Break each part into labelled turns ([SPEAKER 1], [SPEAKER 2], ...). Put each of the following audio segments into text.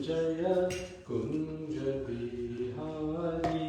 [SPEAKER 1] जय कुंज बिहारी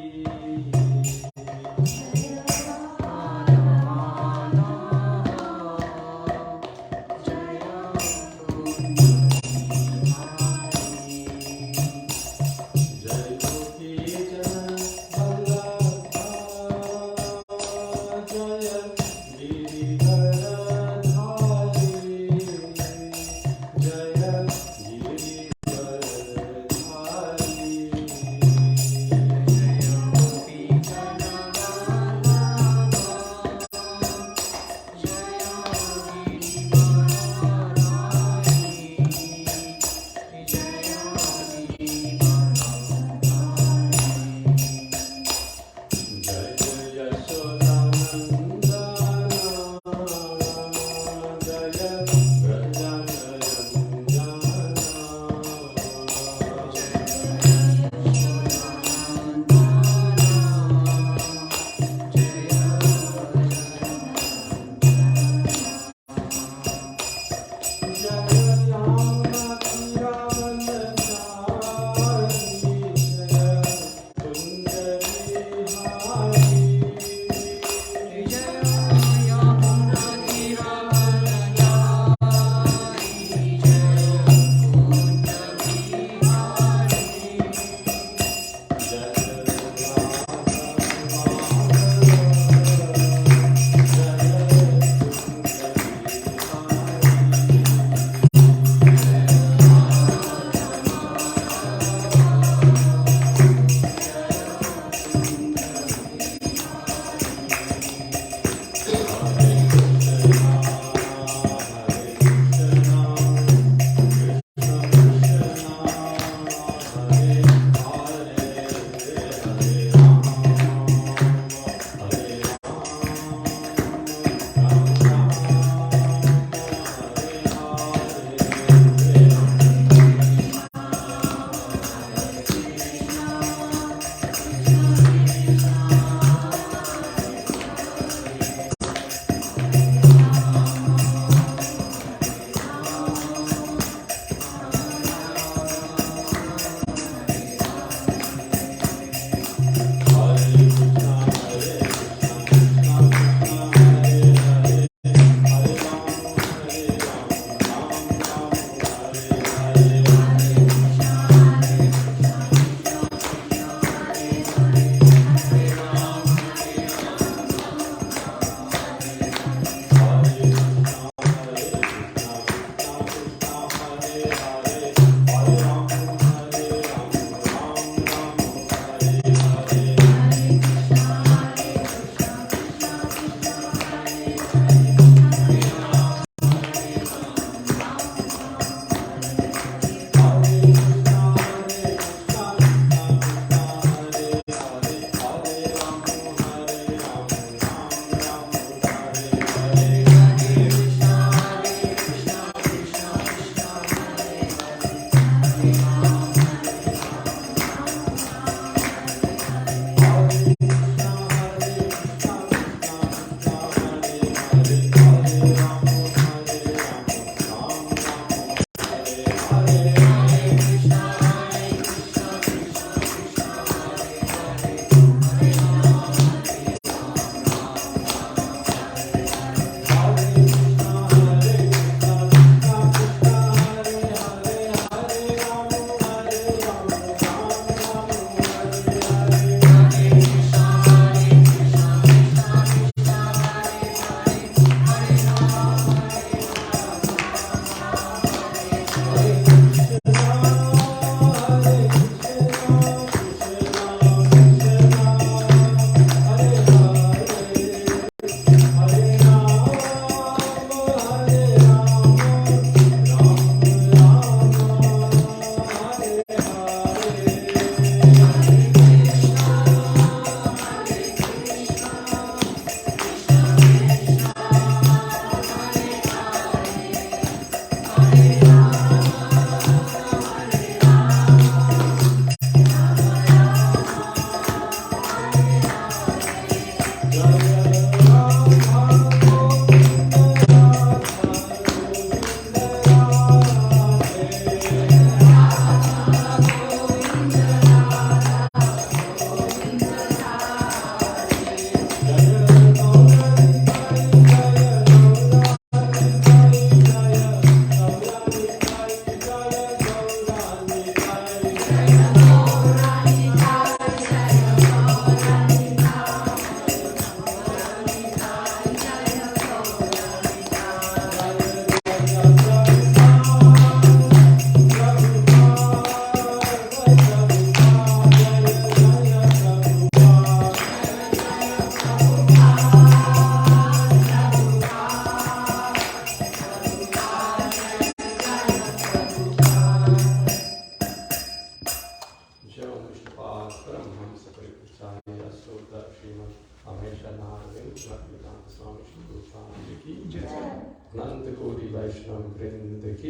[SPEAKER 1] वृंद की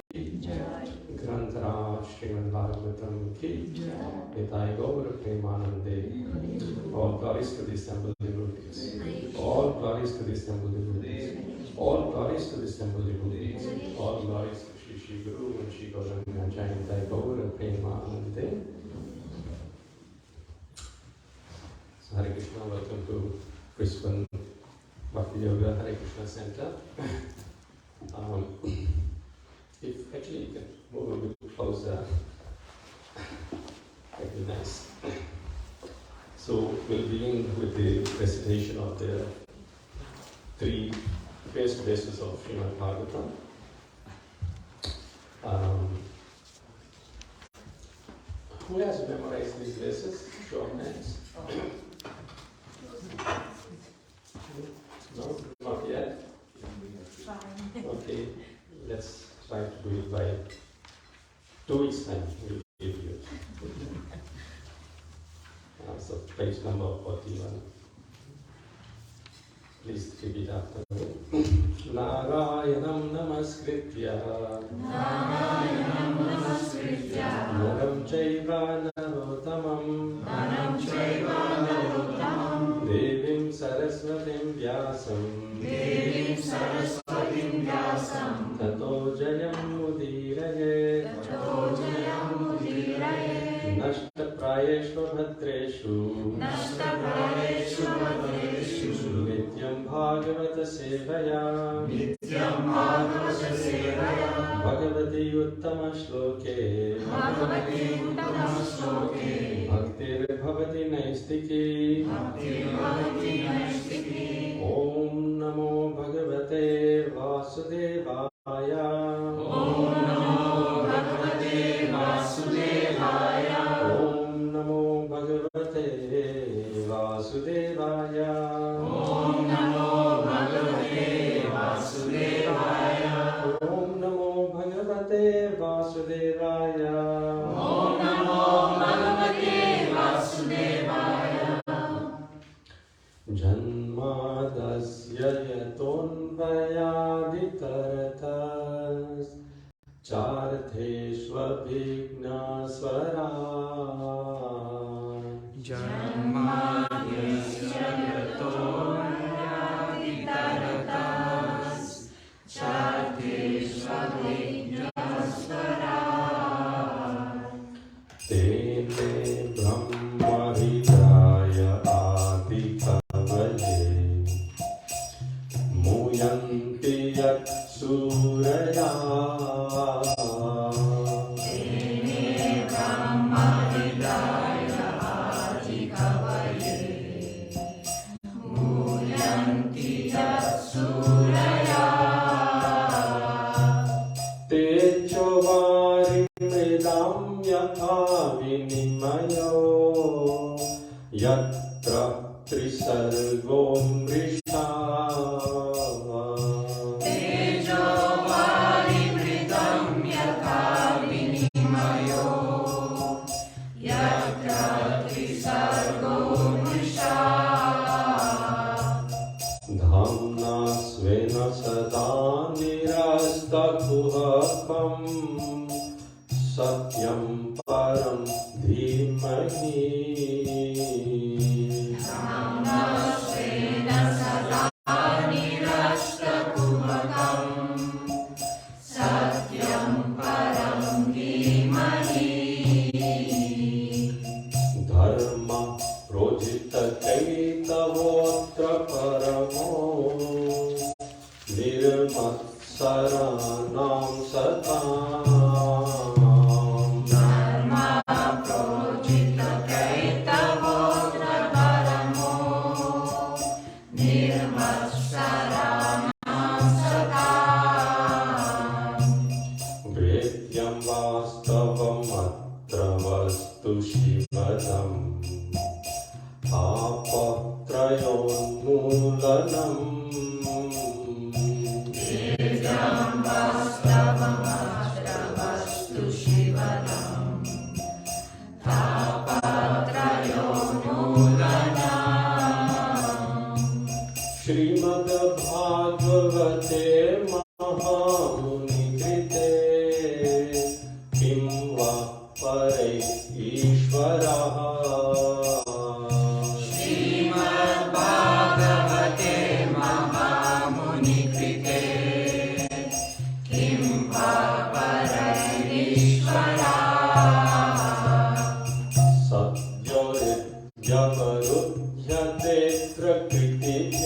[SPEAKER 1] ग्रंथराज श्रीमद् भागवतम की निताय गौर प्रेमानंदे. All glories to the assembled devotees. All glories to the assembled devotees. All glories to the assembled devotees. All glories to Shri Guru and Shri Gauranga Jai Nitai Gaur Premanande. So Hare Krishna, welcome to Brisbane Bhakti Yoga Hare Krishna Center. If actually you can move a bit closer, that'd be nice. So we'll begin with the recitation of the 3 first verses of Srimad Bhagavatam. Who has memorized these verses? Show of hands. No, not yet. Okay, let's try to do it by 2 weeks' time. We'll give you. So page number 41. Please repeat after me. Narayanam namaskritya Naram chaiva narottamam Devim saraswatim vyasam Tato jayam mudiraye Nashta prayeshva bhadreshu Nityam bhagavata sevaya Bhagavati uttama shloke Bhaktir bhavati naistiki Om namo bhagavate vasudevaya Om namo bhagavate vasudevaya Om namo bhagavate vasudevaya Om namo bhagavate vasudevaya Om namo bhagavate vasudevaya Om namo bhagavate vasudevaya Janmadasya yatonvayaditaratas Chartheshvabhignaswarat Janmadasya yatonvayaditaratas Chartheshvabhignaswarat Tene Brahma Hridaya Adikavaye Muyanti Yat Suraya Tene Brahma Hridaya Adikavaye Muyanti Yat Suraya Tejovari Mridam Yatha Vinimayo Yatra Trisargo Mrisha Tejovari Mridam Yatha Vinimayo Yatra Trisargo Mrisha Dhamna Svena Sada Nirasta Kuhakam Satyam Param Dhimahi Dhamna Svena Sada Nirasta Kuhakam Satyam Param Dhimahi Dharma Projita Kaitavotra Paramo Nirmatsaranam Satam Dharma Projita Kaitavotra Paramo Nirmatsaranam Satam Vedyam Vastavam Atra Vastu Shimadam Apatrayon Mulanam Vedyam Vastavam Atra सद्योरित्यवरुध्यते प्रकृतिः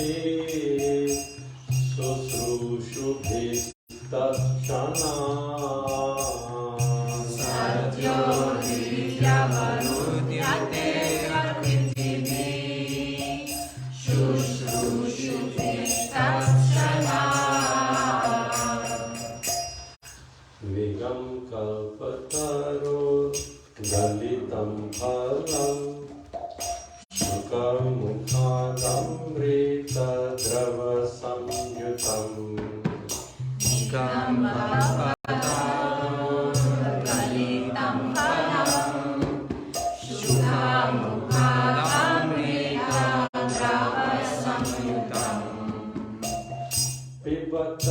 [SPEAKER 1] शुश्रूषुभिस्तत्क्षणात्
[SPEAKER 2] सद्योरित्यवरुध्यते प्रकृतिः शुश्रूषुभिस्तत्क्षणात्
[SPEAKER 1] वेगं कल्पतरोः गलितं फलम् मुखमुखादमृतद्रवसंयुतम्
[SPEAKER 2] गलितं फलम् शुकामुखादमृतद्रवसंयुतम्
[SPEAKER 1] पिबत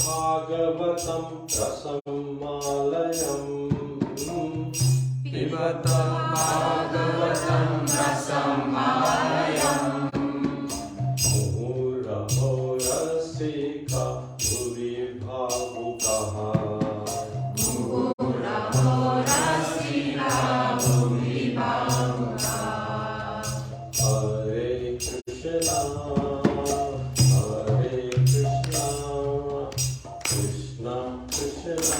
[SPEAKER 1] भागवतं रसमालयम्
[SPEAKER 2] पिबत भागवतं रसमालयम्
[SPEAKER 1] मुहुरहो रसिका भुवि भावुकः
[SPEAKER 2] मुहुरहो रसिका भुवि भावुकः
[SPEAKER 1] हरे Krishna Krishna Krishna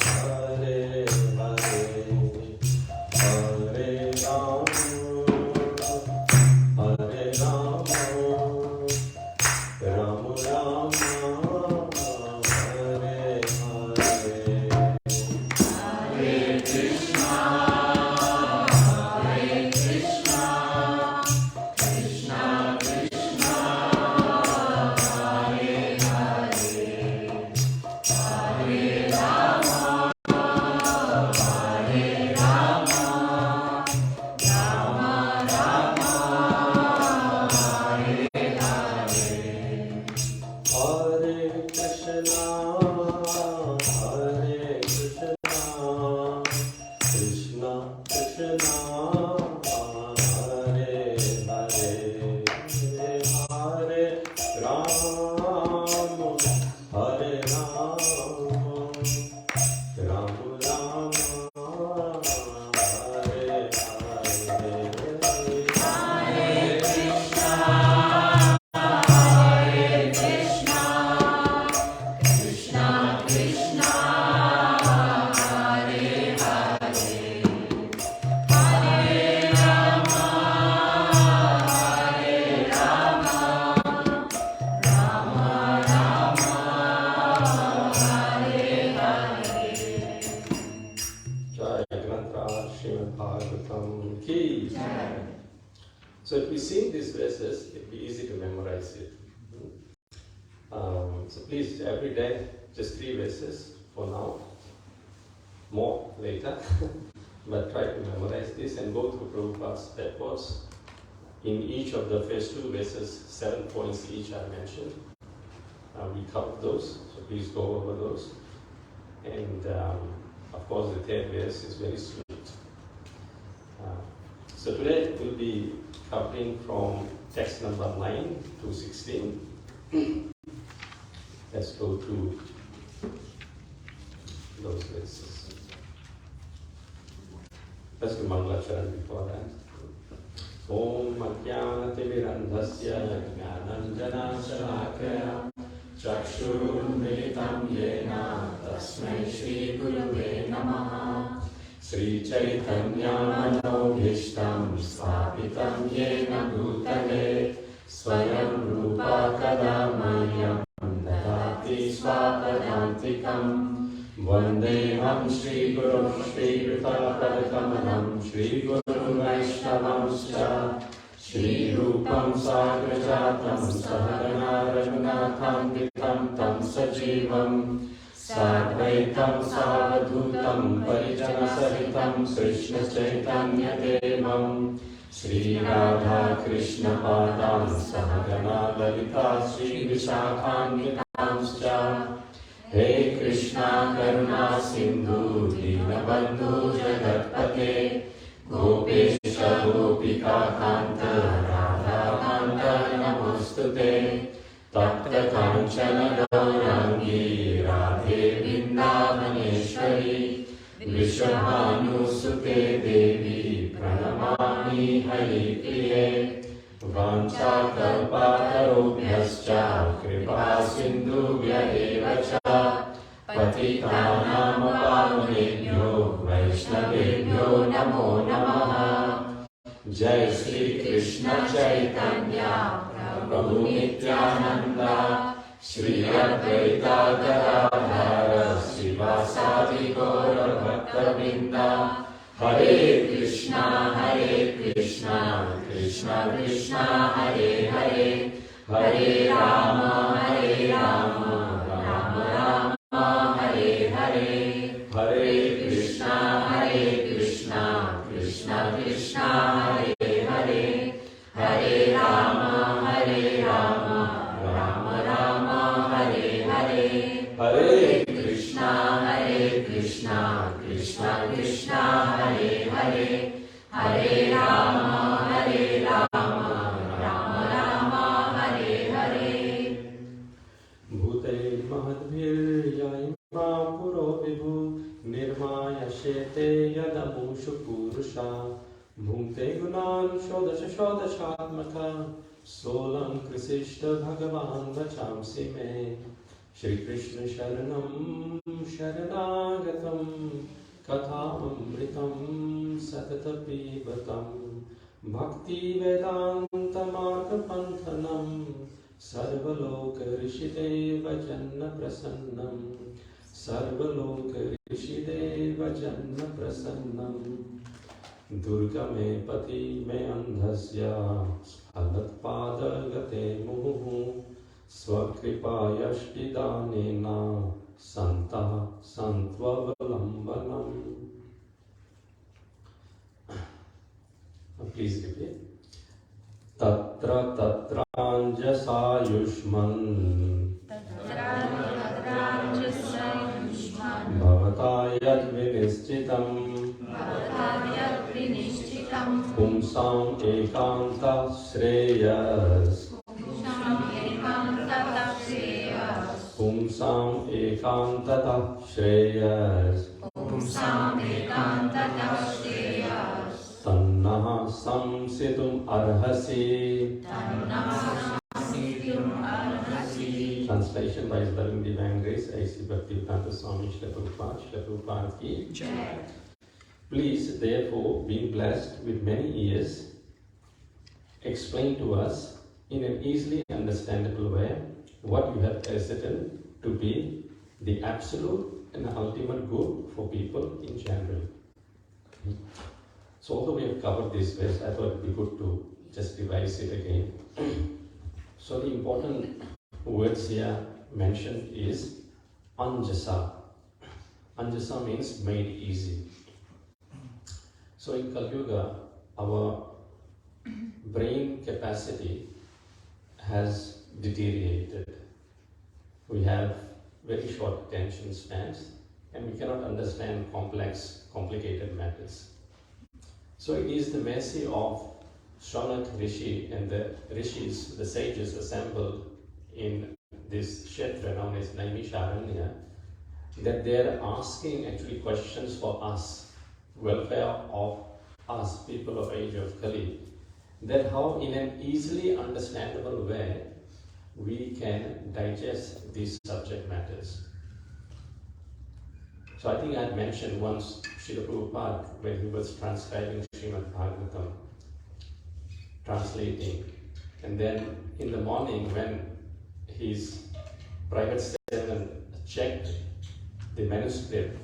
[SPEAKER 1] Hare Hare Hare Ram Ram Ram Hare Hare
[SPEAKER 2] Hare Krishna Krishna Krishna Hare Hare Hare Ram Ram Ram Hare Hare
[SPEAKER 1] Hare Krishna, Krishna Krishna, Hare Hare, Hare Ram, Hare Ram, Ram Ram, Hare Hare.
[SPEAKER 2] Krishna Krishna Hare Hare Hare Rama Rama Rama Hare Hare.
[SPEAKER 1] Jai Granth Srimad Bhagavatam Ki Jai. So if we sing these verses, it'll be easy to memorize it. So please, every day, just 3 verses for now. More later. But try to memorize this and go through Prabhupada's purpose. In each of the first 2 verses, 7 points each are mentioned. We covered those, so please go over those. And of course, the 3rd verse is very sweet. So today we'll be covering from text number 9 to 16. Let's go to those verses. Let's do Mangalacharan before that. Om Ajnanatimirandhasya Jnananjanashalakaya Chakshurunmilitam Yena Tasmai Shri Gurave Namaha Sri Chaitanya Manobhishtam Sthapitam Yena Bhutale Swayam Rupa Kadamahyam Dadati Swapadantikam Vandeham Shri Guru Shri Rutapadakamalam Shri Guru Vaishnavamscha Shri Rupam Sagrajatam Sahagana Raghunatham Vitam Tam Sajivam Sadvaitam Savadhutam Parijana Sahitam Krishna Chaitanya Devam Shri Radha Krishna Padam Sahagana Lalita Shri Vishakhanvitamscha He Krishna Karuna Sindhu Dinabandhu Jagatpate Gopesha Gopika Kanta Radha Kanta Namostute Tapta Kanchana Gaurangi विश्वभानुसुते देवी प्रणमामि हरिप्रिये वाञ्छाकल्पतरुभ्यश्च कृपासिन्धुभ्य एव च पतितानां पावनेभ्यो वैष्णवेभ्यो नमो नमः। जय श्री कृष्ण चैतन्य प्रभु नित्यानंद श्री अद्वैत गदाधर श्रीवासादि गौर भक्तवृंद। हरे कृष्णा कृष्ण कृष्ण हरे हरे, हरे राम राम राम हरे हरे। हरे कृष्णा कृष्ण कृष्ण हरे हरे, हरे राम राम राम हरे हरे। हरे कृष्णा कृष्ण कृष्ण हरे हरे, हरे राम राम राम हरे हरे। भूते महद्भिर्ययिमा पुरो विभु निर्मायशेते यदमुषु पुरुषा भुङ्क्ते गुणान् षोडश षोडशात्मका सोऽलं कृषिष्ट भगवान् वचांसि मे। श्रीकृष्ण शरणं शरणागतं कथामृतं सततपिबतं भक्तिवेदान्तमार्गपन्थनं सर्वलोकऋषिदेव जन्मप्रसन्नं, सर्वलोकऋषिदेव जन्मप्रसन्नं। दुर्गमे पति मे अन्धस्य स्खलत्पादगते मुहुः स्वकृपायष्टिदानेन सन्तः सन्त्ववलम्बनम्। Please repeat. तत्र तत्राञ्जसायुष्मन् भवता यद्विनिश्चितम् पुंसाम् एकान्तः श्रेयस्, पुंसाम् एकान्ततः श्रेयस्, तन्नः संसितुम् अर्हसि। Translation by His Loving Divine Grace, A.C. Bhaktivedanta Swami Srila Prabhupada ki Jai. Please, therefore, being blessed with many ears, explain to us in an easily understandable way what you have ascertained to be the absolute and ultimate good for people in general. So although we have covered this verse, I thought it would be good to just revise it again. So the important words here mentioned is anjasa. Anjasa means made easy. So in Kali Yuga, our brain capacity has deteriorated. We have very short attention spans and we cannot understand complicated matters. So it is the mercy of Shaunak Rishi and the Rishis, the sages assembled in this kshetra known as Naimisharanya, that they are asking actually questions for us, welfare of us, people of age of Kali, that how in an easily understandable way we can digest these subject matters. So I think I had mentioned once Srila Prabhupada when he was transcribing Srimad Bhagavatam, translating, and then in the morning when his private servant checked the manuscript,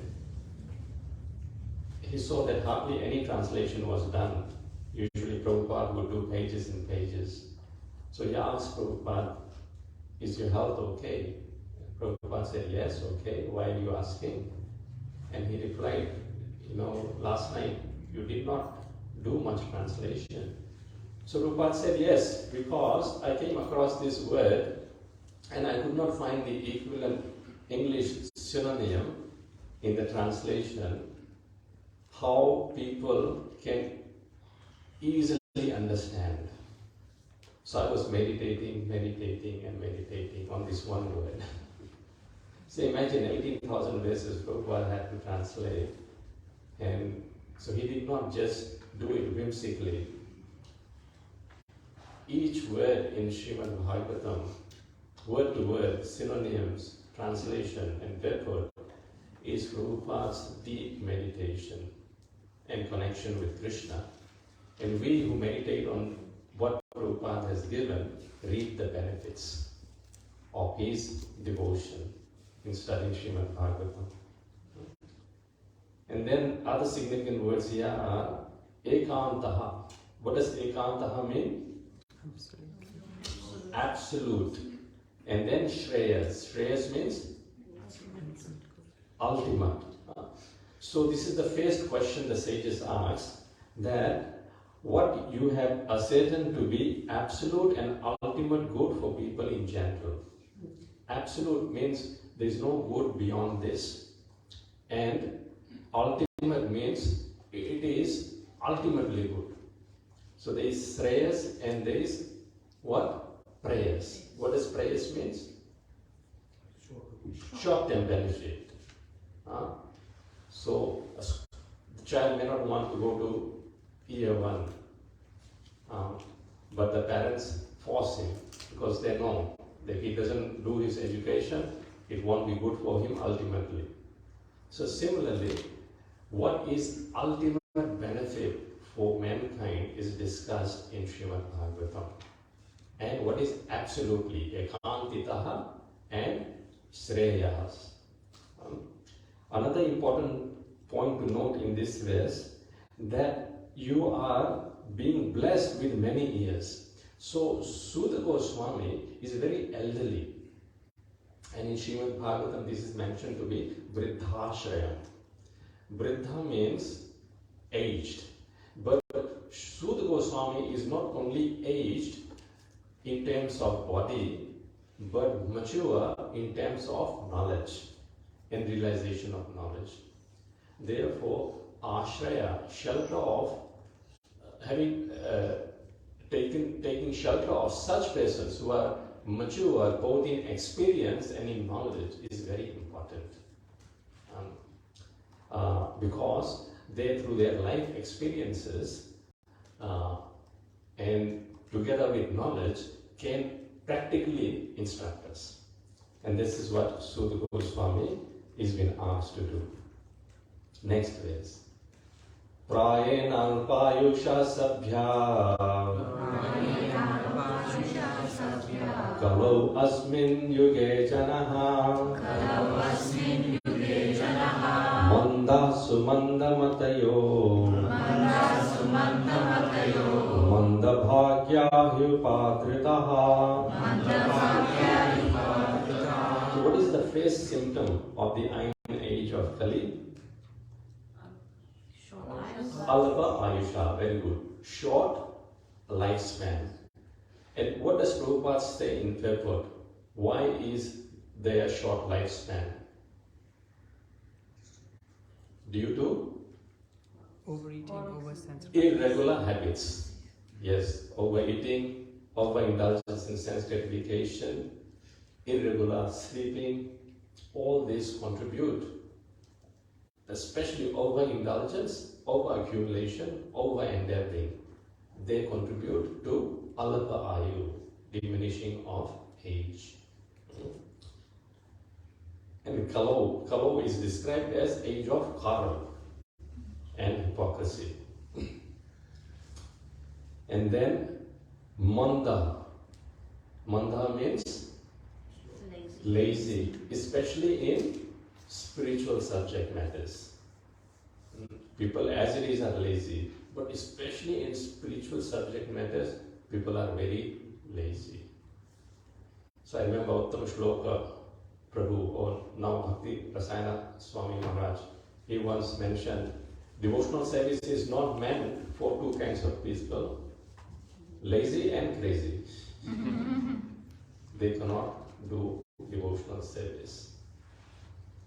[SPEAKER 1] he saw that hardly any translation was done. Usually Prabhupada would do pages and pages. So he asked Prabhupada, is your health okay? Prabhupada said, yes, okay. Why are you asking? And he replied, last night you did not do much translation. So Prabhupada said, yes, because I came across this word and I could not find the equivalent English synonym in the translation, how people can easily understand. So I was meditating on this one word. So imagine 18,000 verses Prabhupada had to translate, And so he did not just do it whimsically. Each word in Srimad Bhagavatam, word to word, synonyms, translation, and purport is Prabhupada's deep meditation and connection with Krishna. And we who meditate on what Prabhupada has given reap the benefits of his devotion in studying Srimad Bhagavatam. And then other significant words here are ekantaha. What does ekantaha mean? Absolute. And then shreyas. Shreyas means ultimate. So this is the first question the sages ask, that what you have ascertained to be absolute and ultimate good for people in general. Absolute means there is no good beyond this. And ultimate means it is ultimately good. So there is shreyas and there is what? Prayas. What does prayas means? Short-term benefit. So the child may not want to go to year 1, but the parents force him because they know that if he doesn't do his education, it won't be good for him ultimately. So similarly, what is ultimate benefit for mankind is discussed in Srimad Bhagavatam. And what is absolutely ekantitaha and shreyas. Another important point to note in this verse, that you are being blessed with many years. So Sudha Goswami is very elderly. And in Srimad Bhagavatam this is mentioned to be Vriddhashrayam. Vriddha means aged. But Sudha Goswami is not only aged in terms of body, but mature in terms of knowledge and realization of knowledge. Therefore, ashraya, shelter of taking shelter of such persons who are mature both in experience and in knowledge is very important. Because they, through their life experiences and together with knowledge, can practically instruct us. And this is what Sudha Goswami is being asked to do. Next verse. Prayena alpayusha sabhya Kalau asmin yuge janaha Manda sumanda matayo Manda bhagya hyupatritaha. So what is the first symptom of the Iron Age of Kali? Alpa Ayusha, very good. Short lifespan. And what does Prabhupada say in purport? Why is there a short lifespan? Due to
[SPEAKER 3] overeating, oversensitivity,
[SPEAKER 1] irregular habits. Yes, overeating, overindulgence in sense gratification, irregular sleeping, all these contribute. Especially overindulgence, overaccumulation, over-endeavoring. They contribute to alapa ayu, diminishing of age. And Kalo is described as age of karma and hypocrisy. And then Manda. Manda means lazy, especially in spiritual subject matters. People as it is are lazy, but especially in spiritual subject matters, people are very lazy. So I remember Uttama Shloka Prabhu, or now Bhakti Rasayana Swami Maharaj, he once mentioned, devotional service is not meant for two kinds of people, lazy and crazy. They cannot do devotional service.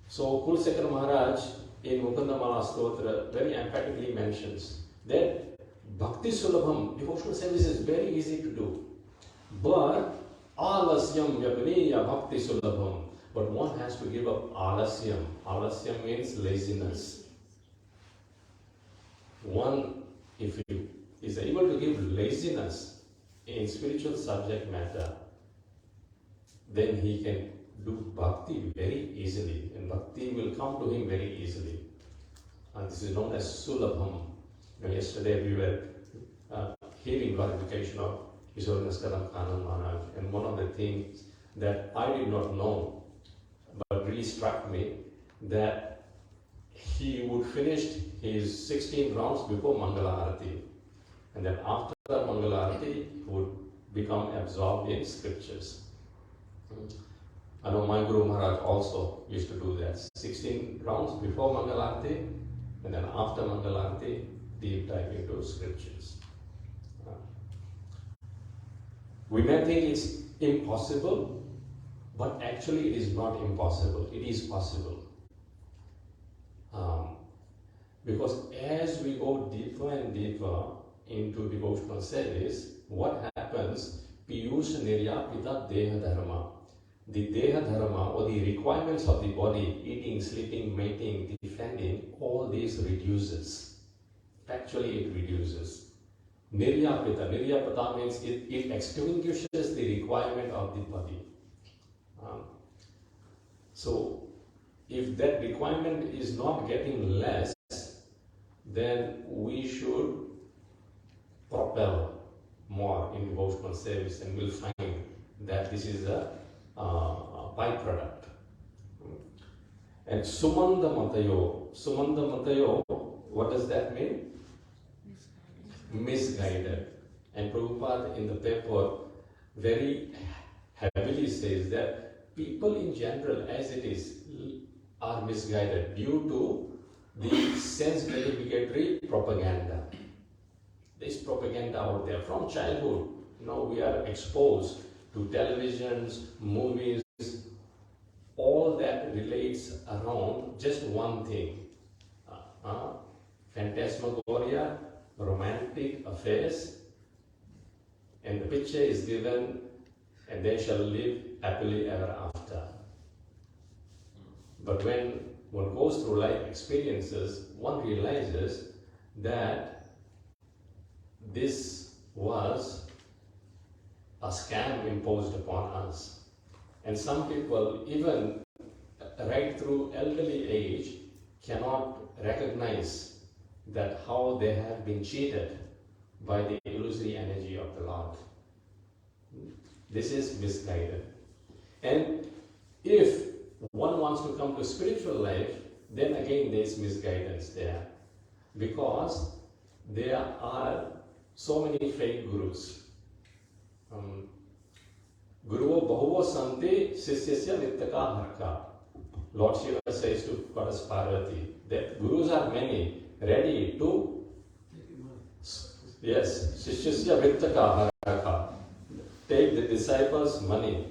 [SPEAKER 1] So Kulsekar Maharaj in Mukundamala Stotra very emphatically mentions that Bhakti Sulabham, devotional service is very easy to do. But Alasyam Vyapaniya Bhakti Sulabham. But one has to give up Alasyam. Alasyam means laziness. One, if he is able to give laziness in spiritual subject matter, then he can do bhakti very easily, and bhakti will come to him very easily. And this is known as sulabham. Yesterday we were hearing glorification of His Holiness Kadam Kanand Maharaj, and one of the things that I did not know but really struck me, that he would finish his 16 rounds before Mangala Arati, and then after Mangala Arati he would become absorbed in scriptures. I know my Guru Maharaj also used to do that. 16 rounds before Mangala Arati, and then after Mangala Arati, deep dive into scriptures. We may think it's impossible, but actually it is not impossible. It is possible. Because as we go deeper and deeper into devotional service, what happens? Piyusha Niryapita Deha Dharma. The Deha Dharma, or the requirements of the body, eating, sleeping, mating, defending, all these reduces. Actually, it reduces. Niryapita. Niryapita means it extinguishes the requirement of the body. So, if that requirement is not getting less, then we should propel more in devotional service, and we'll find that this is a byproduct. And Sumanda Matayo, what does that mean? Misguided. And Prabhupada in the paper very heavily says that people in general, as it is, are misguided due to the sense gratificatory propaganda. There is propaganda out there from childhood. We are exposed to televisions, movies, all that relates around just one thing. Phantasmagoria, romantic affairs, and the picture is given, and they shall live happily ever after. But when one goes through life experiences, one realizes that this was a scam imposed upon us. And some people, even right through elderly age, cannot recognize that how they have been cheated by the illusory energy of the Lord. This is misguided. And if one wants to come to spiritual life, then again there is misguidance there. Because there are so many fake gurus. Guru Bahuva Santi Sisyasya Nittaka Harka. Lord Shiva says to Goddess Parvati that gurus are many, ready to, yes, Sisyasya Nittaka Harka. Take the disciples' money,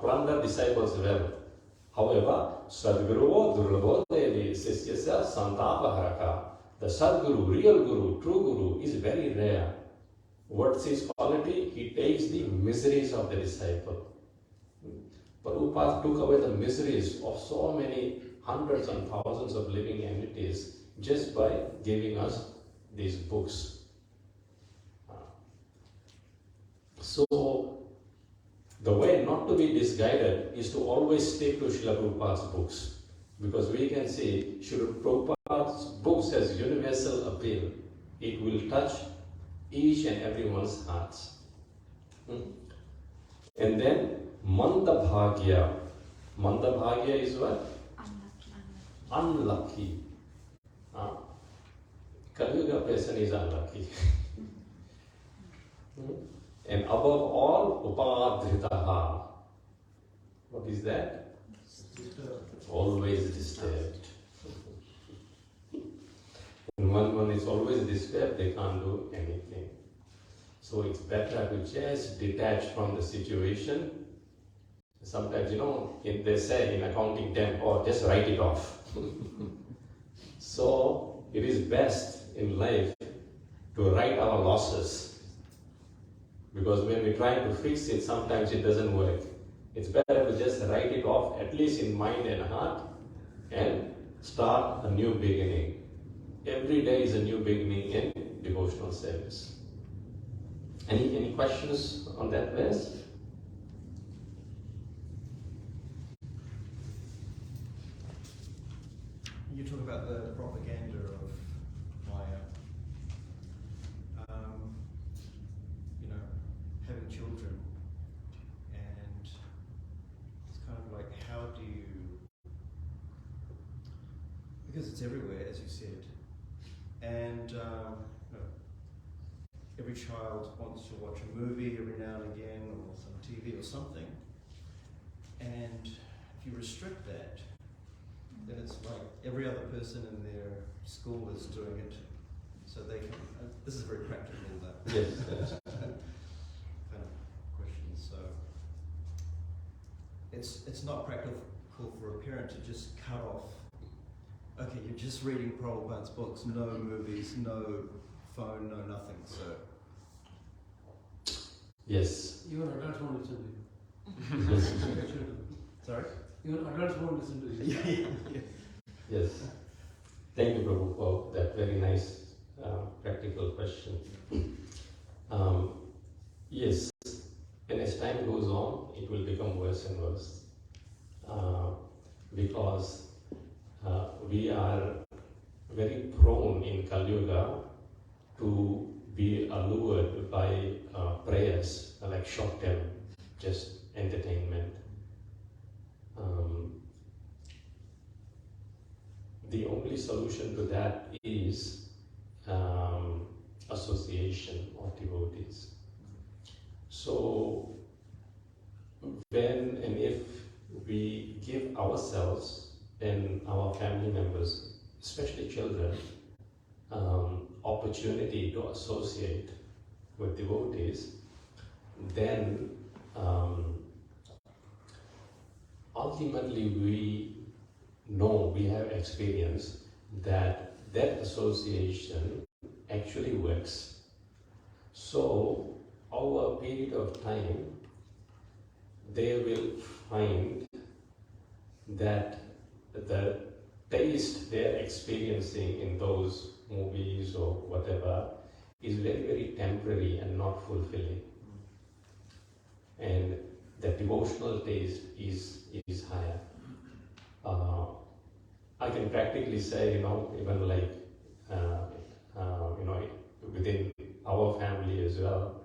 [SPEAKER 1] plunder disciples' wealth. However, Sadguru Durlabho Devi Sisyasya Santapa Haraka. The Sadguru, real Guru, true Guru is very rare. What's his quality? He takes the miseries of the disciple. Prabhupada took away the miseries of so many hundreds and thousands of living entities just by giving us these books. So, the way not to be misguided is to always stick to Srila Prabhupada's books. Because we can see Srila Prabhupada's books has universal appeal. It will touch each and everyone's hearts. And then Mandabhagya. Mandabhagya is what? Unlucky. Kaliyuga person is unlucky. And above all, Upadhritaha. What is that? Always disturbed. And when one is always disturbed, they can't do anything. So it's better to just detach from the situation. Sometimes, they say in accounting term, just write it off. So it is best in life to write our losses. Because when we try to fix it, sometimes it doesn't work. It's better to just write it off, at least in mind and heart, and start a new beginning. every day is a new beginning in devotional service. Any questions on that verse?
[SPEAKER 4] You talk about the propaganda of Maya. You know, having children, and it's kind of like, how do you? Because it's everywhere, as you said, and you know, every child wants to watch a movie every now and again, or some TV or something, and if you restrict that, then it's like every other person in their school is doing it, so they can. This is very practical, though.
[SPEAKER 1] Yes.
[SPEAKER 4] Kind of question. So it's not practical for a parent to just cut off. Okay, you're just reading Prabhupada's books, no movies, no phone, no nothing. So
[SPEAKER 1] Yes.
[SPEAKER 5] Even adults won't listen to you.
[SPEAKER 4] sorry.
[SPEAKER 5] Even adults won't listen to you.
[SPEAKER 4] Yeah.
[SPEAKER 1] Yes. Thank you, Prabhu, for that very nice practical question. Yes, and as time goes on, it will become worse and worse because we are very prone in Kali Yuga to be allured by prayers like short-term, just entertainment. The only solution to that is association of devotees. So when and if we give ourselves and our family members, especially children, opportunity to associate with devotees, then ultimately we know, we have experience that association actually works. So over a period of time, they will find that the taste they're experiencing in those movies or whatever is very, very temporary and not fulfilling. And the devotional taste is higher. I can practically say, even like, within our family as well.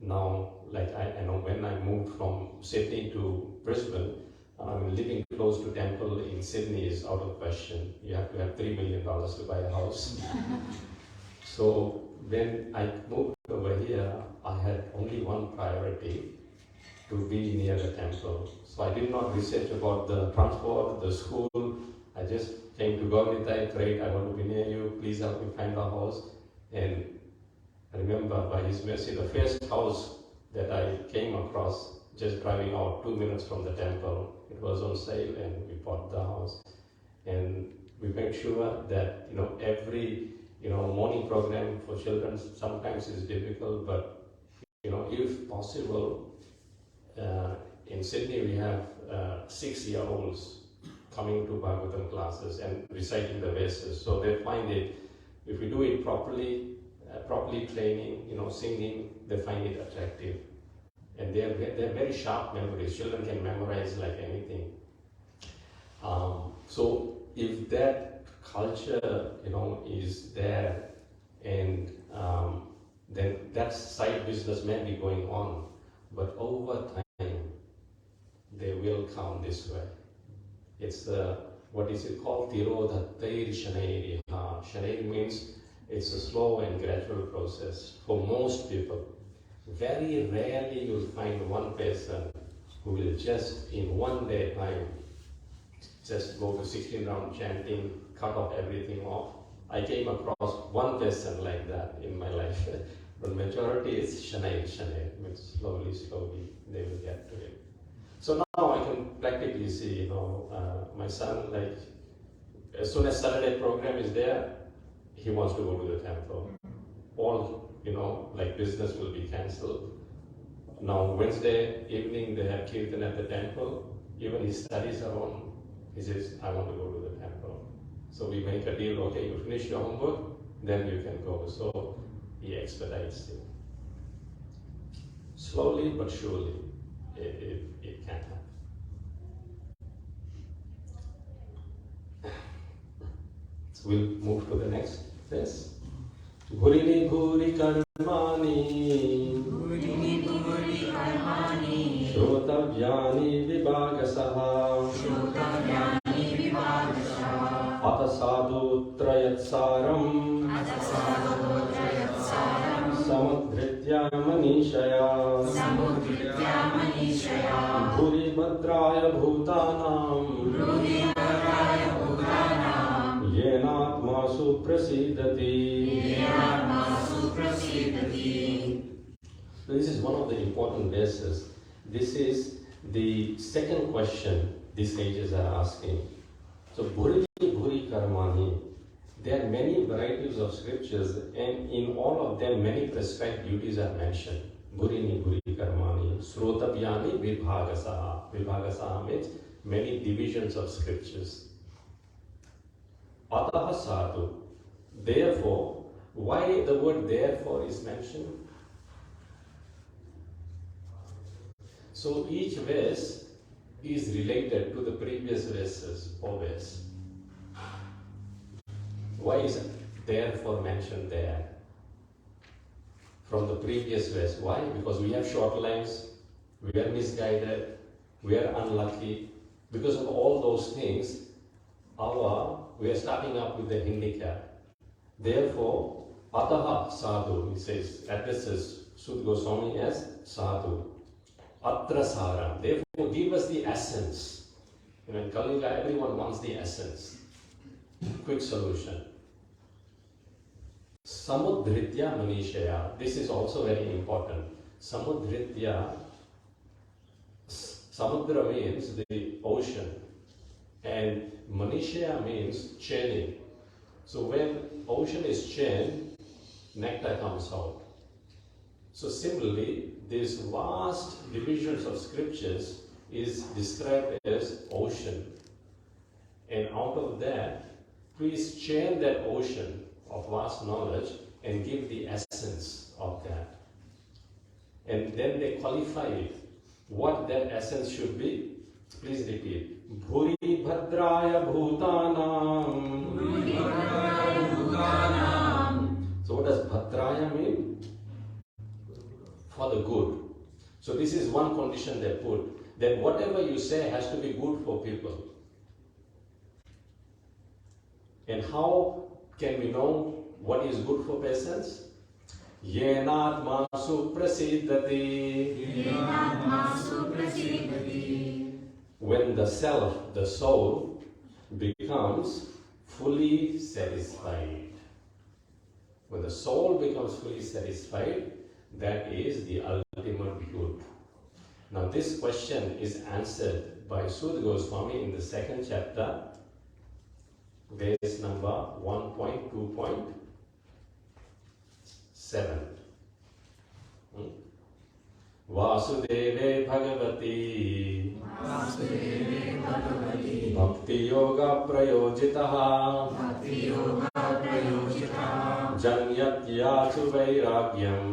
[SPEAKER 1] Now, like I know when I moved from Sydney to Brisbane, living close to temple in Sydney is out of question. You have to have $3 million to buy a house. So when I moved over here, I had only one priority, to be near the temple. So I did not research about the transport, the school. I just came to Gaurnitai, prayed, I want to be near you, please help me find a house. And I remember by His mercy, the first house that I came across, just driving out 2 minutes from the temple, it was on sale and we bought the house. And we made sure that, every, morning program for children sometimes is difficult, but, if possible, in Sydney we have 6-year-olds coming to Bhagavatam classes and reciting the verses. So they find it, if we do it properly training, singing, they find it attractive. And they're very sharp memories. Children can memorize like anything. So if that culture, is there, and then that side business may be going on, but over time, they will come this way. It's what is it called? Tirodhattair Shanairiha. Shanair means it's a slow and gradual process for most people. Very rarely you'll find one person who will just in one day time just go to 16 round chanting, cut off everything off. I came across one person like that in my life. But majority is Shanair, means slowly they will get to it. So now I can practically see, my son, like, as soon as Saturday program is there, he wants to go to the temple. All, like business will be cancelled. Now Wednesday evening they have kirtan at the temple. Even his studies are on. He says, I want to go to the temple. So we make a deal, okay, you finish your homework, then you can go. So he expedites it. Slowly but surely, it can happen. So we'll move to the next phase. Bhurini bhuri karmani
[SPEAKER 2] Bhurini bhuri karmani
[SPEAKER 1] Shrotavyani vibhagasaha
[SPEAKER 2] Shrotavyani vibhagasaha
[SPEAKER 1] Ata sadhu trayatsaram
[SPEAKER 2] Atasadhotrayatsaram
[SPEAKER 1] Samudritya manishaya
[SPEAKER 2] Samudritya manishaya
[SPEAKER 1] Bhuri bhadraya bhutanam
[SPEAKER 2] Bhuri bharaya bhutanam
[SPEAKER 1] Yenatmasu prasidati.
[SPEAKER 2] Yenatmasu prasidati.
[SPEAKER 1] So this is one of the important verses. This is the second question these sages are asking. So Bhuri Bhuri Karmani. There are many varieties of scriptures, and in all of them many prescribed duties are mentioned. Bhurini Bhuri Karmani. Srotavyani Vibhagasaha. Vibhagasaha means many divisions of scriptures. Ataha sadhu. Therefore, why the word therefore is mentioned? So each verse is related to the previous verses or verse. Why is therefore mentioned there? From the previous verse. Why? Because we have short lives, we are misguided, we are unlucky. Because of all those things, we are starting up with the handicap. Therefore, Ataha Sadhu, it says, addresses Sud Goswami as Sadhu. Atra Saram. Therefore, give us the essence. In Kali Yuga, everyone wants the essence. Quick solution. Samudritya Manishaya. This is also very important. Samudritya. Samudra means the ocean. And Manishaya means chaining. So when ocean is chained, nectar comes out. So similarly, these vast divisions of scriptures is described as ocean. And out of that, please chain that ocean of vast knowledge and give the essence of that. And then they qualify it. What that essence should be? Please repeat. Bhuri bhadraya bhutanam.
[SPEAKER 2] Bhuri bharaya bhutanam.
[SPEAKER 1] So what does bhadraya mean? For the good. So this is one condition they put. That whatever you say has to be good for people. And how can we know what is good for persons? Yenatmasu prasiddhati.
[SPEAKER 2] Yenatmasu prasidati.
[SPEAKER 1] When the self, the soul, becomes fully satisfied. When the soul becomes fully satisfied, that is the ultimate good. Now this question is answered by Sud Goswami in the second chapter, verse number 1.2.7. Vasudeve Bhagavati
[SPEAKER 2] Vasudeve Bhagavati
[SPEAKER 1] Bhakti Yoga Prayojitaha
[SPEAKER 2] Bhakti Yoga Prayojitaha
[SPEAKER 1] Janyatyachu Vairagyam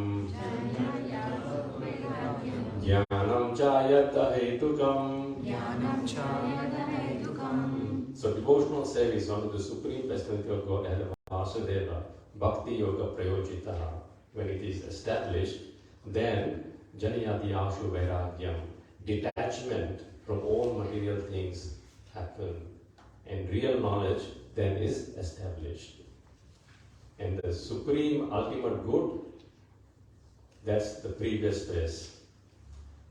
[SPEAKER 1] Jnanam Chayata Hetukam.
[SPEAKER 2] Jnanam Chayata Hetukam.
[SPEAKER 1] So devotional service unto the Supreme Personality of Godhead Vasudeva Bhakti Yoga Prayojitaha. When it is established, then Janiyati Ashu Vairagyam, detachment from all material things happen, and real knowledge then is established. And the supreme ultimate good, that's the previous verse.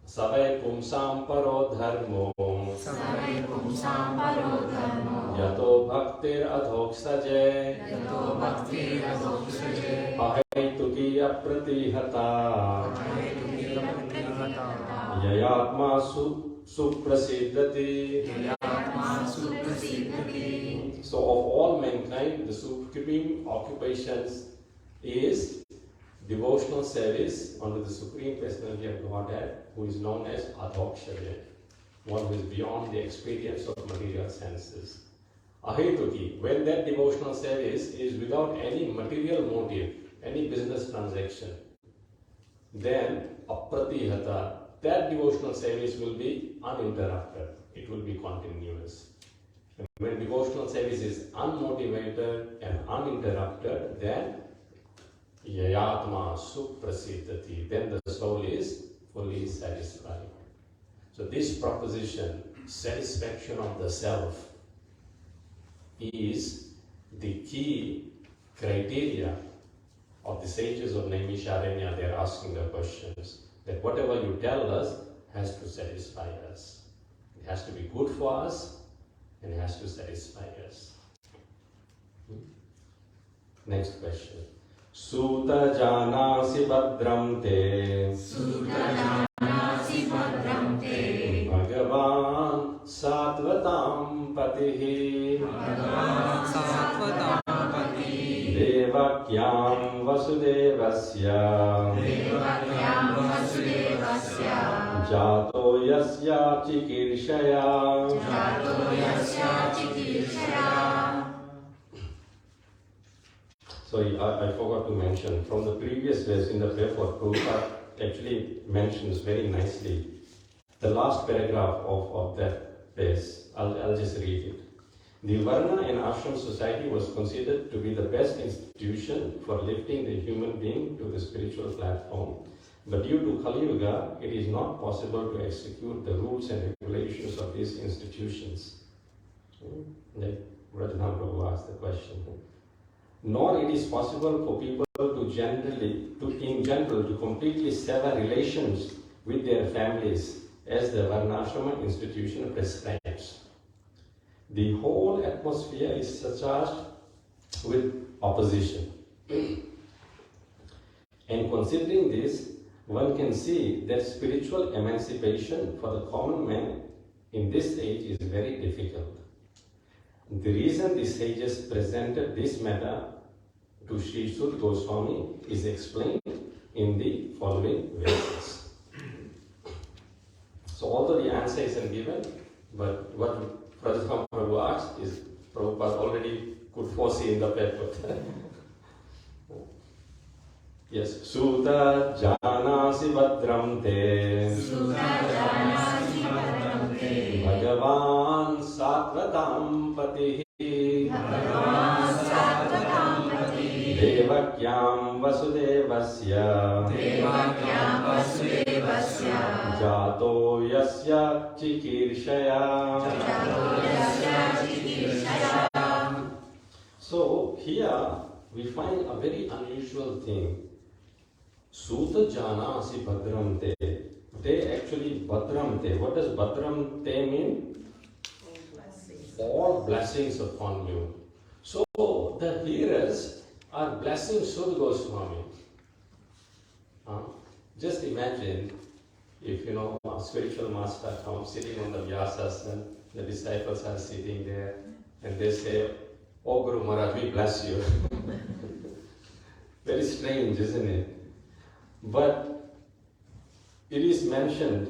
[SPEAKER 1] Savai pumsam paro dharmo
[SPEAKER 2] Savai pumsam paro dharmo
[SPEAKER 1] yato bhaktir adhoksaje
[SPEAKER 2] Yato bhaktir adhoksaje
[SPEAKER 1] ahaitukya pratihata Yayatma suprasiddhati.
[SPEAKER 2] Yayatmasu prasidhati.
[SPEAKER 1] So of all mankind, the supreme occupations is devotional service unto the Supreme Personality of Godhead, who is known as Adhokshaja, one who is beyond the experience of material senses. Ahetuki, when that devotional service is without any material motive, any business transaction, then apratihata, that devotional service will be uninterrupted. It will be continuous. And when devotional service is unmotivated and uninterrupted, then yayatma suprasiddhati, then the soul is fully satisfied. So this proposition, satisfaction of the self, is the key criteria of the sages of Naimisharanya. They are asking the questions that whatever you tell us has to satisfy us. It has to be good for us and it has to satisfy us. Next question. Suta janasi bhadram te.
[SPEAKER 2] Suta janasi bhadram te.
[SPEAKER 1] Bhagavan sattvatam patihi.
[SPEAKER 2] Bhagavan sattvatam patihi.
[SPEAKER 1] Devakyam vasudevasya.
[SPEAKER 2] Devakyam vasudevasya.
[SPEAKER 1] Jato yasya chikirshaya.
[SPEAKER 2] Jato yasya chikirshaya.
[SPEAKER 1] So I forgot to mention, from the previous verse in the purport, Prabhupada actually mentions very nicely the last paragraph of that verse. I'll just read it. The Varna and Ashram society was considered to be the best institution for lifting the human being to the spiritual platform. But due to Kali Yuga, it is not possible to execute the rules and regulations of these institutions. Like Rajana Prabhu asked the question. Nor it is possible for people in general to completely sever relations with their families as the Varnashrama institution prescribes. The whole atmosphere is surcharged with opposition. And considering this, one can see that spiritual emancipation for the common man in this age is very difficult. The reason the sages presented this matter to Sri Sud Goswami is explained in the following verses. So although the answer isn't given, but what Prabhupada Prabhu asked is Prabhupada already could foresee in the paper. Yes, Suta janasi bhadram te.
[SPEAKER 2] Suta janasi bhadram te.
[SPEAKER 1] Bhagavan sattvatam patihi.
[SPEAKER 2] Bhagavan sattvatam patihi.
[SPEAKER 1] Devakyam vasudevasya.
[SPEAKER 2] Devakyam vasudevasya.
[SPEAKER 1] Jato yasya chikirshaya.
[SPEAKER 2] Jato yasya chikirshaya.
[SPEAKER 1] So here we find a very unusual thing. Suta janasi bhadram te. They actually bhadram te. What does bhadram te mean? All blessings upon you. So the hearers are blessing Sud Goswami. Just imagine if a spiritual master comes sitting on the Vyasasana, the disciples are sitting there and they say, "Oh Guru Maharaj, we bless you." Very strange, isn't it? But it is mentioned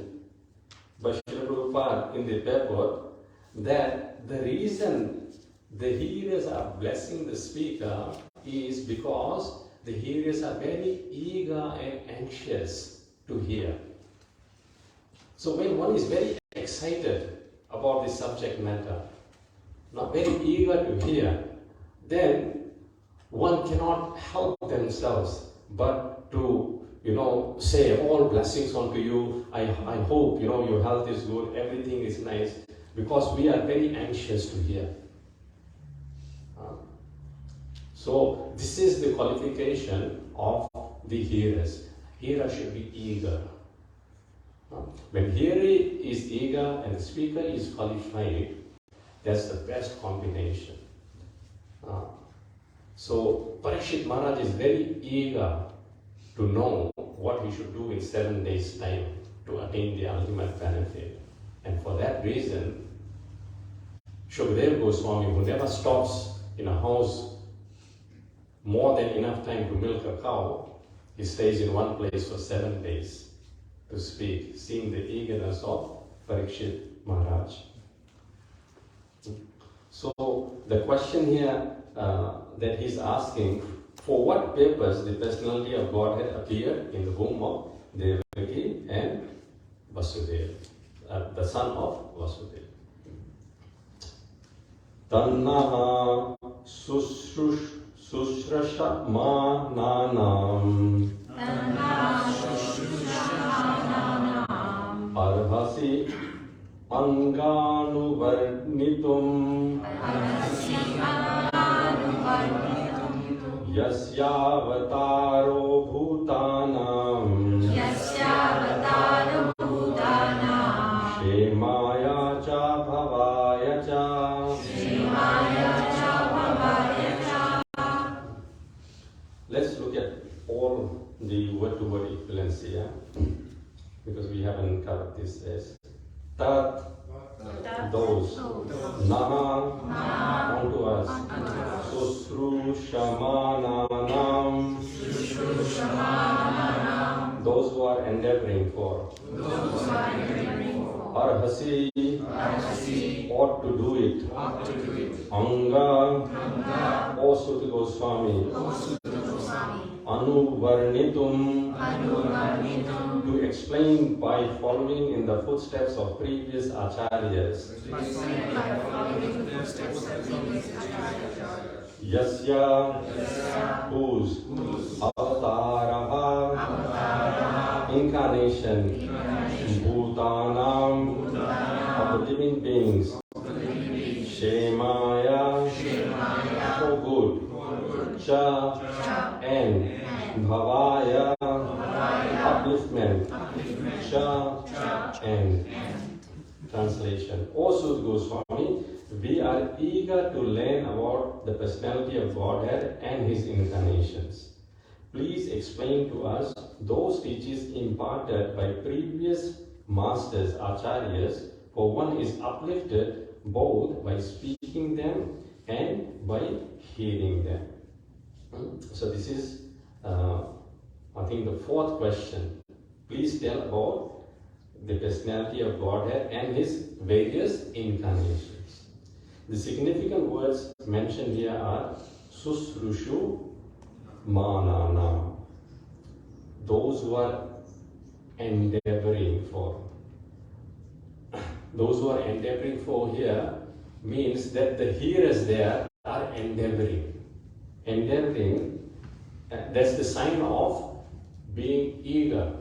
[SPEAKER 1] by Srila Prabhupada in the purport that the reason the hearers are blessing the speaker is because the hearers are very eager and anxious to hear. So when one is very excited about the subject matter, not very eager to hear, then one cannot help themselves but to say all blessings unto you. I hope your health is good, everything is nice, because we are very anxious to hear. So this is the qualification of the hearers. Hearer should be eager. When hearer is eager and the speaker is qualified, that's the best combination. So Parikshit Maharaj is very eager to know what he should do in 7 days' time to attain the ultimate benefit. And for that reason, Shukadeva Goswami, who never stops in a house more than enough time to milk a cow, he stays in one place for 7 days to speak, seeing the eagerness of Parikshit Maharaj. So the question here that he's asking, for what purpose the personality of Godhead appeared in the womb of Devaki and Vasudeva, the son of Vasudeva. Tannaha sushrasha mananam arhasi anganuvarnitum yasyavataro bhutanam shemaya cha bhavaya cha. Let's look at all the word-to-word equivalence here, because we haven't covered this as tat, those, naha, onto us, sushrushamananam, those who are endeavoring for, arhasi, ought to do it, anga, O Suta Goswami, anuvarnitum, to explain by following in the footsteps of previous acharyas. Yasya, whose, avataraha, incarnation, bhutanam, of the living beings, shemaya, for good, cha, and bhavaya, upliftment, cha, and. Translation. O Suta Goswami, we are eager to learn about the personality of Godhead and His incarnations. Please explain to us those teachings imparted by previous masters, acharyas, for one is uplifted both by speaking them and by hearing them. So this is, I think, the fourth question. Please tell about the personality of Godhead and His various incarnations. The significant words mentioned here are susrushu manana, those who are endeavoring for. Those who are endeavoring for here means that the hearers there are endeavoring. Endeavoring, that's the sign of being eager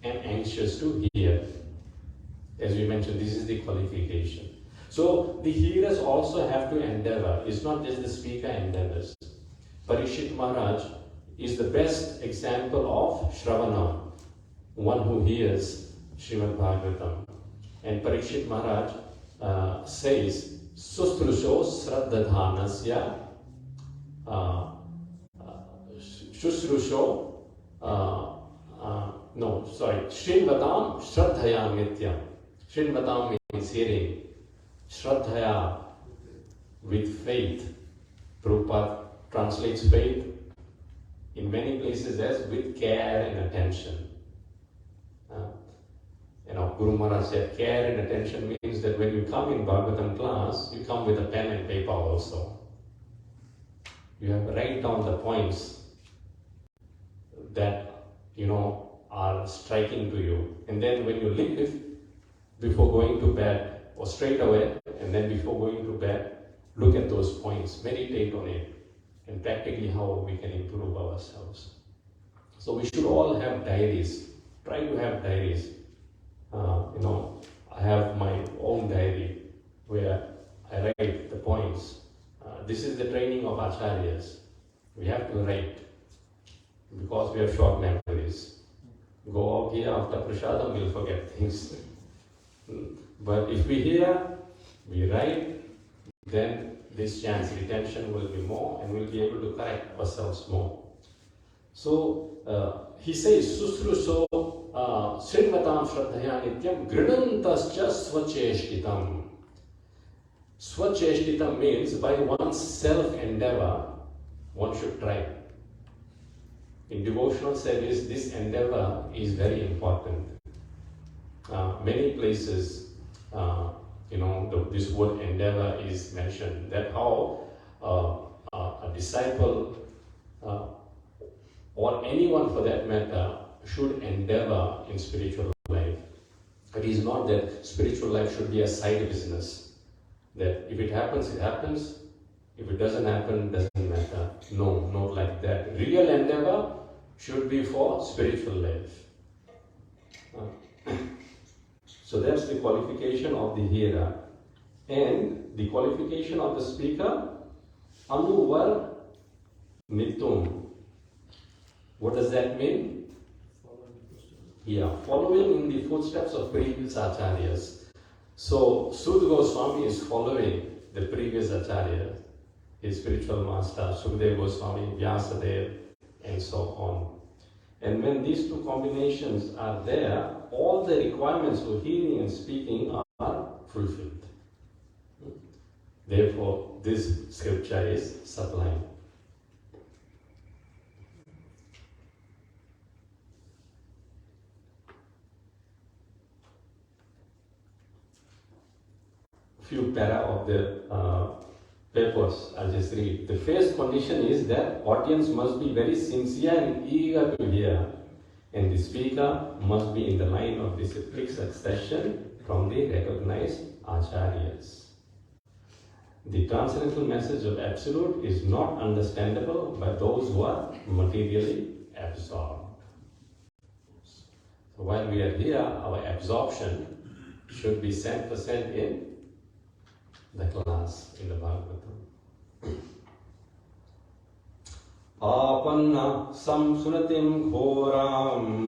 [SPEAKER 1] and anxious to hear. As we mentioned, this is the qualification. So the hearers also have to endeavor. It's not just the speaker endeavors. Parikshit Maharaj is the best example of Shravana, one who hears Srimad Bhagavatam. And Parikshit Maharaj says, Sustrusho Sraddhadhanasya Shusrusho Srinvatam Shraddhaya Nityam. Srinvatam means hearing. Shraddhaya, with faith. Prabhupada translates faith in many places as with care and attention. Guru Maharaj said care and attention means that when you come in Bhagavatam class, you come with a pen and paper also. You have to write down the points that are striking to you. And then when you leave, before going to bed, or straight away, and then before going to bed, look at those points, meditate on it, and practically how we can improve ourselves. So we should all have diaries. Try to have diaries. I have my own diary where I write the points. This is the training of acharyas. We have to write because we have short memories. Go out here after prasadam, we'll forget things. But if we hear, we write, then this chance retention will be more and we'll be able to correct ourselves more. So he says, Susruso Srinvatam Shraddhaya Nityam Grinantascha Swacheshtitam. Swacheshtitam means by one's self-endeavor, one should try. In devotional service, this endeavor is very important. Many places, this word endeavor is mentioned. That how a disciple or anyone for that matter should endeavor in spiritual life. It is not that spiritual life should be a side business. That if it happens, it happens. If it doesn't happen, doesn't matter. No, not like that. Real endeavor should be for spiritual life. So that's the qualification of the hearer. And the qualification of the speaker, anuvar nitum. What does that mean? Yeah, following in the footsteps of previous acharyas. So Sudha Goswami is following the previous acharya, his spiritual master, Sukadeva Goswami, Vyasadeva, and so on. And when these two combinations are there, all the requirements for hearing and speaking are fulfilled. Therefore, this scripture is sublime. Few para of the papers, I'll just read. The first condition is that audience must be very sincere and eager to hear, and the speaker must be in the line of disciplic succession from the recognized acharyas. The transcendental message of Absolute is not understandable by those who are materially absorbed. So while we are here, our absorption should be 100% in the class, in the Bhagavatam. Apanna samsunatim ghoram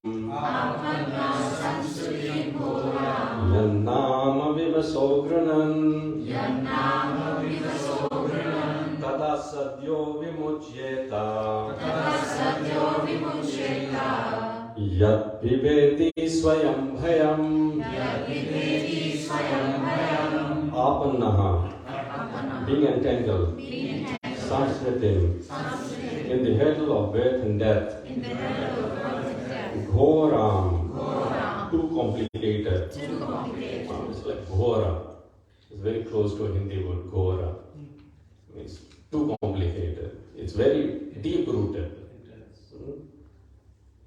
[SPEAKER 1] yannama vivasogranam tata sadyo vimuchyeta yat viveti swayam bhayam apannaha, being entangled, samsritim, in the hurdle of birth and death, ghoram, too complicated. It's like ghora. It's very close to a Hindi word, ghora. It's too complicated. It's very deep rooted.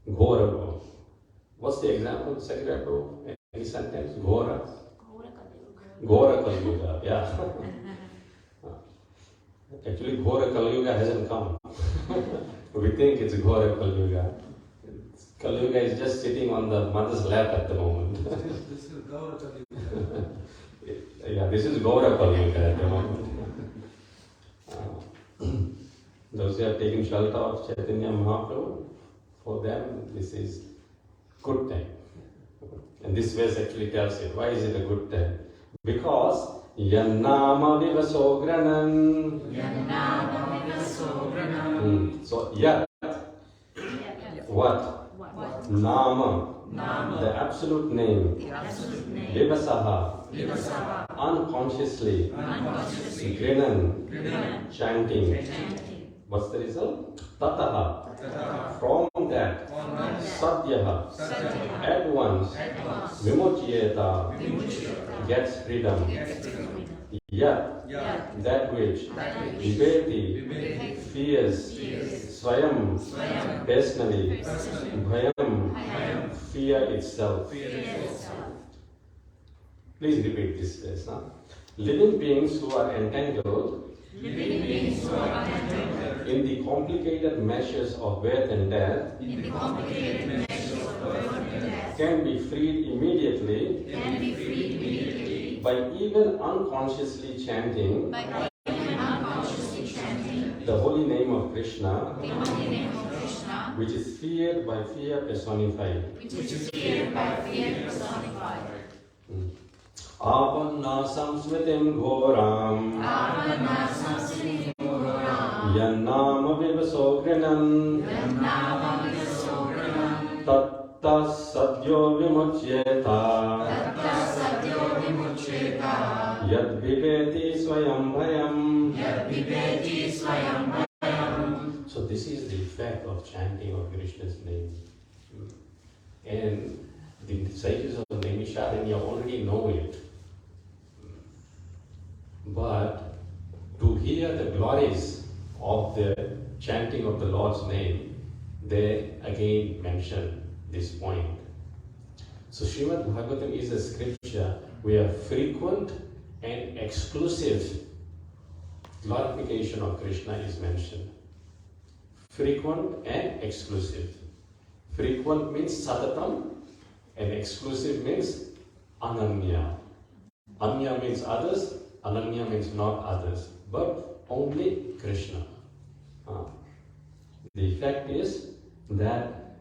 [SPEAKER 1] Ghora. What's the example, Secretary? Any sentence? Ghora? Ghora Kali Yuga, yeah. Actually, Ghora Kali Yuga hasn't come. We think it's Ghora Kali Yuga. Kali Yuga is just sitting on the mother's lap at the moment.
[SPEAKER 5] This is Gaura Kali Yuga.
[SPEAKER 1] Yeah, this is Ghora Kali Yuga at the moment. Those who have taken shelter of Chaitanya Mahaprabhu, for them this is good time. And this verse actually tells it. Why is it a good time? Because Yannama Vivasogranam. So Yat. What? Nama. The absolute name. Vivasaha. Unconsciously. Grinan. Chanting. What's the result? Tataha. From that. Sadhyaha. At once. Vimuchyeta. Gets freedom. Yat. That which. Viveti. Fears. Swayam. Personally. Bhayam. Fear itself. Please repeat this verse. Living beings who are entangled in the complicated meshes of birth and death can be freed immediately by even unconsciously chanting the holy name of Krishna, which is feared by fear personified. Apanna samsmitim ghoram yannama vivasogranam tatta sadyo vimuchyeta yad viveti swayam bhayam. So this is the effect of chanting of Krishna's name. And the disciples of Naimisharanya already know it. But to hear the glories of the chanting of the Lord's name, they again mention this point. So Srimad Bhagavatam is a scripture where frequent and exclusive glorification of Krishna is mentioned. Frequent and exclusive. Frequent means satatam and exclusive means ananya. Anya means others, ananya means not others, but only Krishna. The effect is that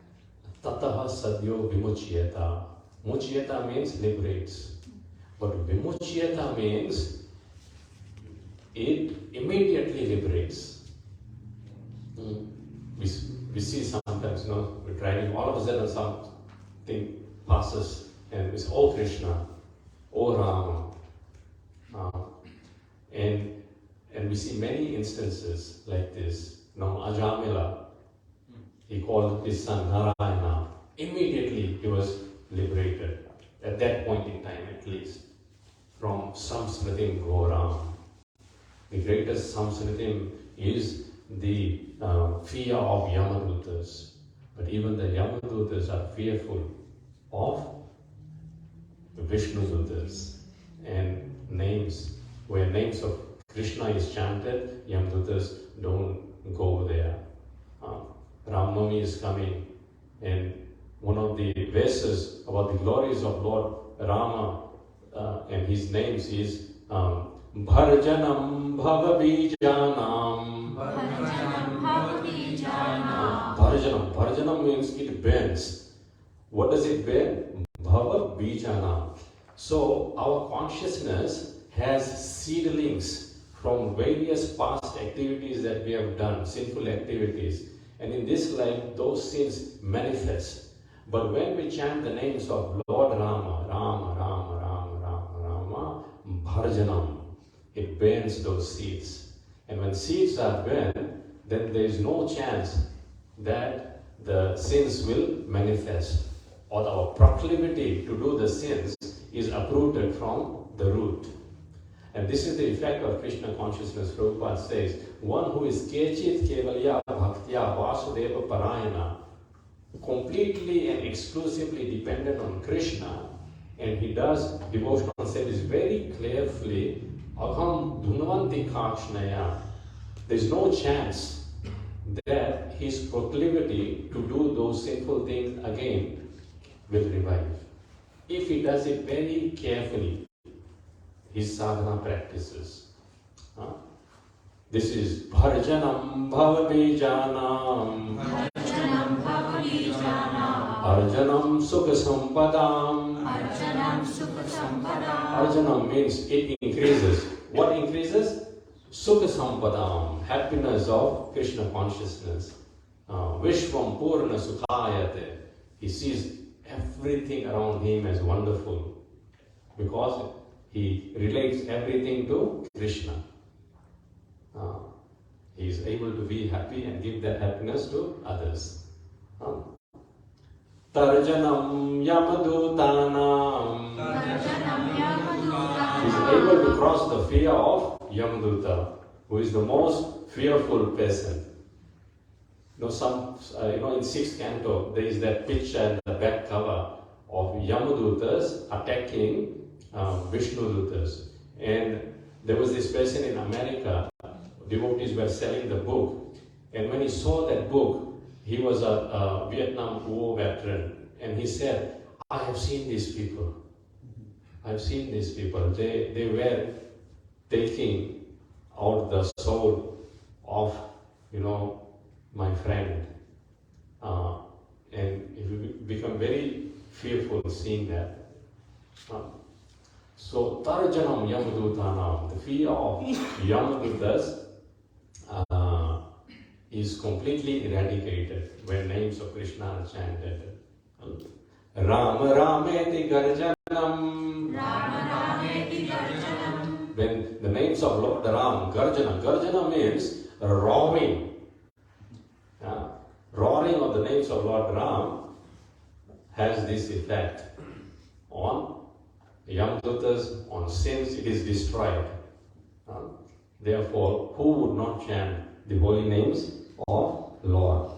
[SPEAKER 1] tataha sadyo vimuchyata. Muchyata means liberates. But vimuchyata means it immediately liberates. We see sometimes, we're driving, all of a sudden something passes and we say, oh Krishna, oh Rama. And we see many instances like this. Now Ajamila, he called his son Narayana. Immediately he was liberated, at that point in time at least, from Samsritim Ghoram. The greatest Samsritim is the fear of Yamadutas. But even the Yamadutas are fearful of Vishnudutas. And names, where names of Krishna is chanted, Yamadutas don't go there. Ramnavami is coming, and one of the verses about the glories of Lord Rama and his names is Bharjanam Bhavabijanam. Bharjanam means it burns. What does it burn? Bhavabijanam. So our consciousness has seedlings from various past activities that we have done, sinful activities. And in this life, those sins manifest. But when we chant the names of Lord Rama, Rama, Rama, Rama, Rama, Rama, Bharjanam, it burns those seeds. And when seeds are burned, then there is no chance that the sins will manifest, or our proclivity to do the sins is uprooted from the root. And this is the effect of Krishna consciousness. Prabhupada says, one who is kechit kevalya bhaktya vasudeva parayana, completely and exclusively dependent on Krishna, and he does devotional service very carefully, aham dhunvanti kakshnaya. There is no chance that his proclivity to do those sinful things again will revive. If he does it very carefully, his sadhana practices. This is Bharjanam Bhavabijanam.
[SPEAKER 2] Arjanam Bhavabijanam.
[SPEAKER 1] Arjanam Sukha Sampadam.
[SPEAKER 2] Arjanam Sukha Sampadam.
[SPEAKER 1] Arjanam means it increases. What increases? Sukha Sampadam, happiness of Krishna consciousness. Vishvam Purna Sukhayate. He sees everything around him as wonderful because he relates everything to Krishna. He is able to be happy and give that happiness to others. Tarjanam Yamadutanam.
[SPEAKER 2] Arjanam Yamadutanam.
[SPEAKER 1] He is able to cross the fear of Yamaduta, who is the most fearful person. In 6th canto, there is that picture in the back cover of Yamadutas attacking Vishnudutas. And there was this person in America, devotees were selling the book, and when he saw that book, he was a Vietnam War veteran, and he said, I have seen these people. I've seen these people. They were taking out the soul of, my friend. And you become very fearful seeing that. So, Tarjanam Yamadutanam, the fear of Yamadutas is completely eradicated when names of Krishna are chanted. Rama Rameti Garjanam.
[SPEAKER 2] Rama Rameti Garjanam.
[SPEAKER 1] When the names of Lord Ram, Garjana means roaring. Roaring of the names of Lord Ram has this effect on Yamadutas, on sins. It is destroyed. Therefore, who would not chant the holy names of Lord?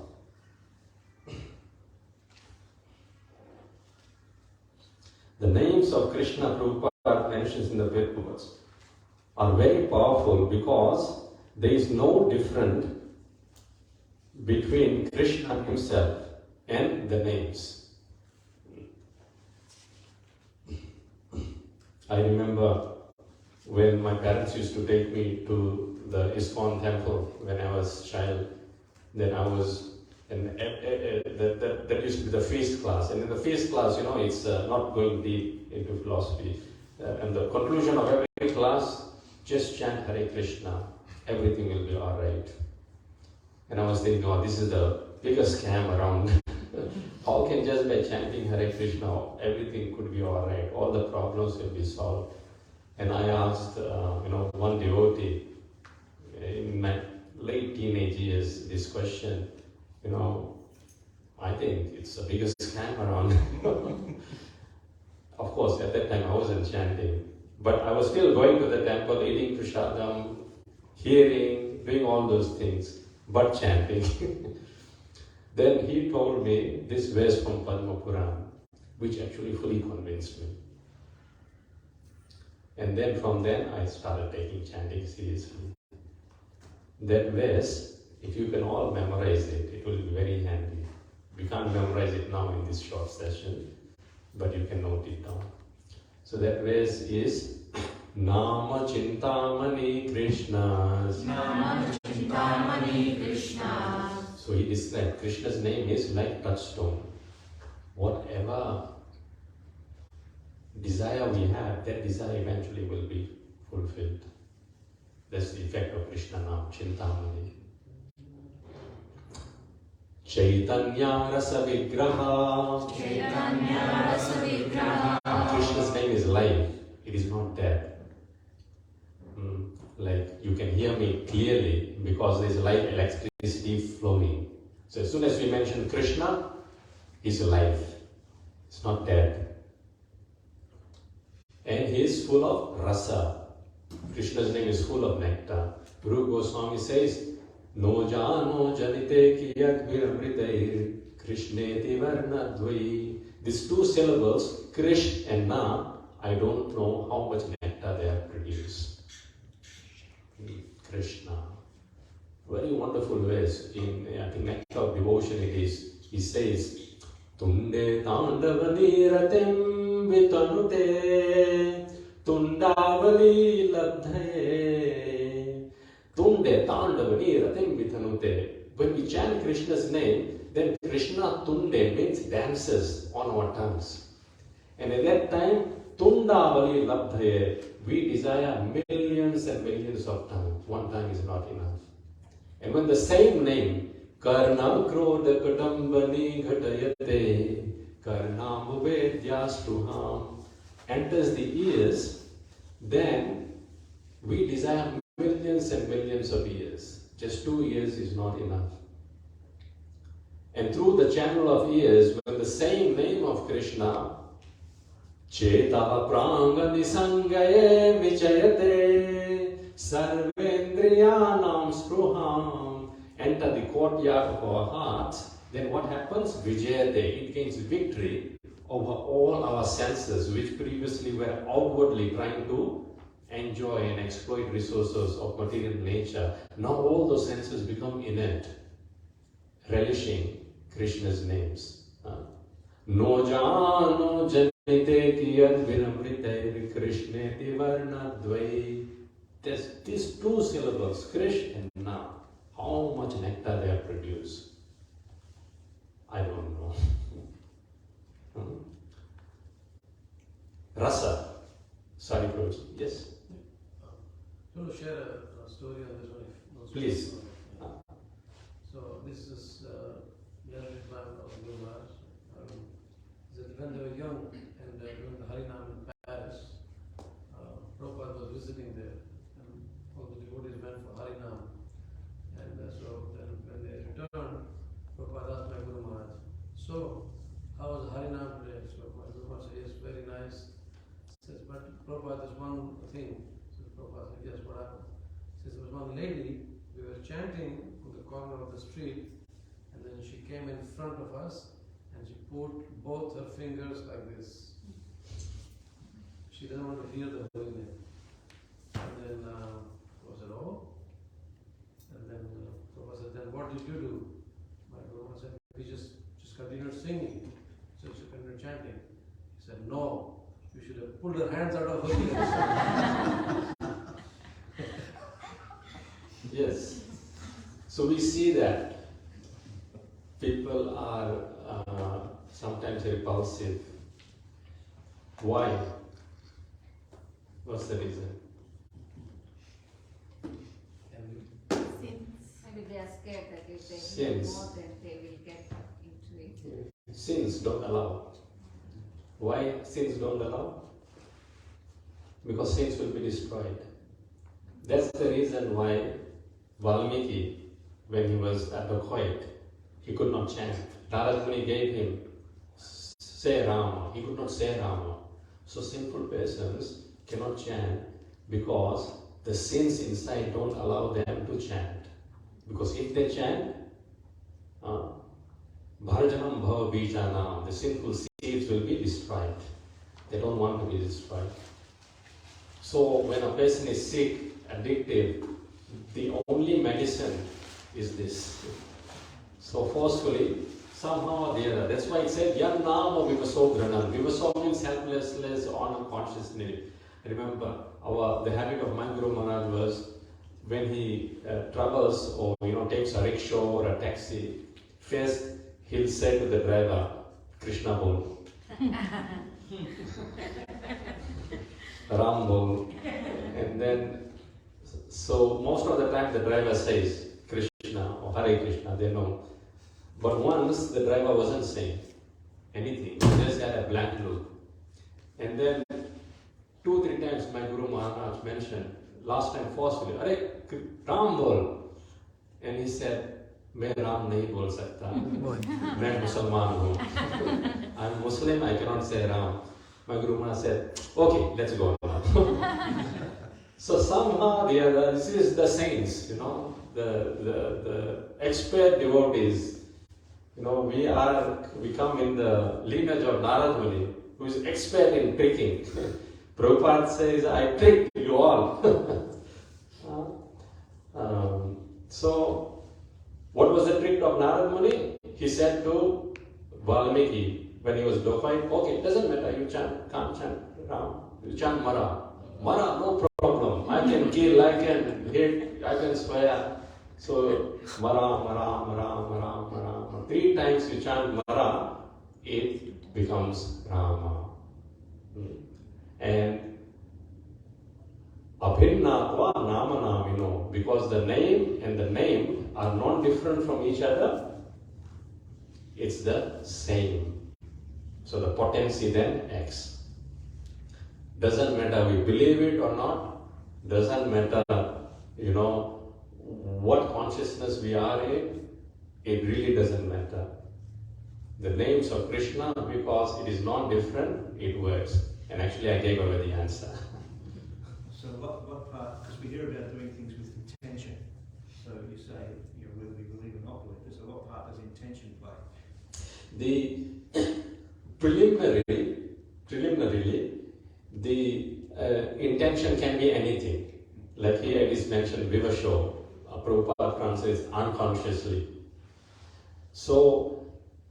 [SPEAKER 1] The names of Krishna Prabhupada mentions in the Vedas are very powerful because there is no difference between Krishna himself and the names. I remember when my parents used to take me to the ISKCON temple when I was a child, then I was that used to be the feast class, and in the feast class, it's not going deep into philosophy. And the conclusion of every class, just chant Hare Krishna, everything will be all right. And I was thinking, oh, this is the biggest scam around. How can just by chanting Hare Krishna, everything could be all right, all the problems will be solved? And I asked, one devotee in my late teenage years this question. I think it's the biggest scam around. Of course, at that time I wasn't chanting, but I was still going to the temple, eating prasadam, hearing, doing all those things, but chanting. Then he told me this verse from Padma Puran, which actually fully convinced me. And then from then I started taking chanting seriously. That verse, if you can all memorize it, it will be very handy. We can't memorize it now in this short session, but you can note it down. So that verse is Nama Chintamani Krishna's.
[SPEAKER 2] Nama Chintamani Krishna.
[SPEAKER 1] So he described Krishna's name is like touchstone. Whatever desire we have, that desire eventually will be fulfilled. That's the effect of Krishna Nam, Chintamani. Chaitanya Rasa Vigraha.
[SPEAKER 2] Chaitanya Rasa Vigraha.
[SPEAKER 1] Krishna's name is life, it is not dead. Like you can hear me clearly because there is light electricity flowing. So as soon as we mention Krishna, he's alive. It's not dead. And he is full of rasa. Krishna's name is full of nectar. Guru Goswami says, No jano janite kiyat viramritair Krishneti varnadvai. These two syllables, Krish and Na, I don't know how much nectar they have produced. Krishna. Very wonderful verse. In I think Nectar of Devotion it is. He says, Tunde Tandavani Ratem Vitanute Tundavali Labdhaye. Tunde Tandavani Ratem Vitanute. When we chant Krishna's name, then Krishna Tunde means dances on our tongues. And at that time, Tundavali Labdhaye, we desire millions and millions of tongues. One tongue is not enough. And when the same name, Karnam Krodha Kadambani Ghatayate, Karnam Vedyastuham, enters the ears, then we desire millions and millions of ears. Just 2 ears is not enough. And through the channel of ears, when the same name of Krishna, Cheta Pranga Nisangaye Vichayate Sarvendriyanam Spruham, enter the courtyard of our hearts, then what happens? Vijayate, it gains victory over all our senses which previously were outwardly trying to enjoy and exploit resources of material nature. Now all those senses become inert, relishing Krishna's names. No jano janite kiyat viramritair Krishneti varnadvai. These two syllables, Krish and Na, how much nectar they have produced, I don't know. Rasa, sorry, Prabhuji. Yes?
[SPEAKER 5] I want to share a story on this one.
[SPEAKER 1] Please.
[SPEAKER 5] So this is generated by Guru Maharaj. When they were young and doing the Harinam in Paris, Prabhupada was visiting there, and all the devotees went for Harinam. And so then when they returned, Prabhupada asked my Guru Maharaj, so how was Harinam today? So my Guru Maharaj said, yes, very nice. He says, but Prabhupada, there's one thing. So Prabhupada said, yes, what happened? He says, there was one lady, we were chanting on the corner of the street, and then she came in front of us, and she put both her fingers like this. She doesn't want to hear the holy name. And then Prabhupada said, oh. And then Prabhupada said, then what did you do? My Guru said, we just continued singing. So she continued chanting. He said, no, you should have pulled her hands out of her ears.
[SPEAKER 1] Yes. So we see that people are sometimes repulsive. Why? What's the reason?
[SPEAKER 2] Maybe they are scared that if they
[SPEAKER 1] Sins.
[SPEAKER 2] hear more, then they will get into it.
[SPEAKER 1] Sins don't allow. Why sins don't allow? Because sins will be destroyed. That's the reason why Valmiki, when he was at the quiet, he could not chant. Narad Muni gave him, say Rama. He could not say Rama. So sinful persons cannot chant because the sins inside don't allow them to chant. Because if they chant, Bharjanam Bhava Bijanam, the sinful seeds will be destroyed. They don't want to be destroyed. So when a person is sick, addictive, the only medicine is this. So forcefully, somehow or the other. That's why it said, Yan Nama Vivaso Granam. Vivaso means helplessness on unconscious need. Remember, the habit of my Guru Maharaj was, when he travels or takes a rickshaw or a taxi, first he'll say to the driver, Krishna Bol, Ram Bol, and then, so most of the time the driver says Krishna or Hare Krishna, they know. But once the driver wasn't saying anything, he just had a blank look. And then 2-3 times my Guru Maharaj mentioned, last time forcefully, Hare Ram Bol. And he said, मैं राम नहीं बोल सकता, मैं मुसलमान हूँ. I'm Muslim, I cannot say Ram. My Guru Maharaj said, okay, let's go now. So somehow the other, this is the saints, the expert devotees. We come in the lineage of Narad Muni, who is expert in tricking. Prabhupada says, I tricked you all. So, what was the trick of Narad Muni? He said to Valmiki, when he was doped, okay, it doesn't matter, you can't chant Ram, you chant Mara. Mara, no problem. I can kill, I can hit, I can swear. So, Mara, Mara, Mara, Mara, Mara. 3 times you chant Mara, it becomes Rama. And Abhinnatva Nama Namino, because the name and the name are not different from each other, it's the same. So the potency then X. Doesn't matter we believe it or not, doesn't matter, what consciousness we are in, it really doesn't matter. The names of Krishna, because it is not different, it works. And actually I gave away the answer.
[SPEAKER 4] So what part, because we hear about doing things with intention. So you say, whether we believe or not believe, so what part does intention play?
[SPEAKER 1] The preliminarily, the intention can be anything. Like here it is mentioned, Vivasho. Prabhupada translates unconsciously. So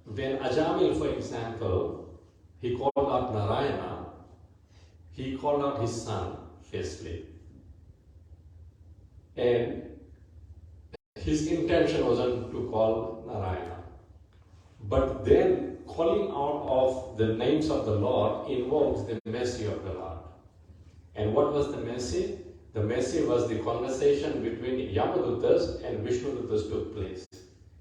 [SPEAKER 1] when Ajamil, for example, he called out Narayana, he called out his son firstly. And his intention wasn't to call Narayana. But then calling out of the names of the Lord invokes the mercy of the Lord. And what was the mercy? The mercy was the conversation between Yamadutas and Vishnudutas took place.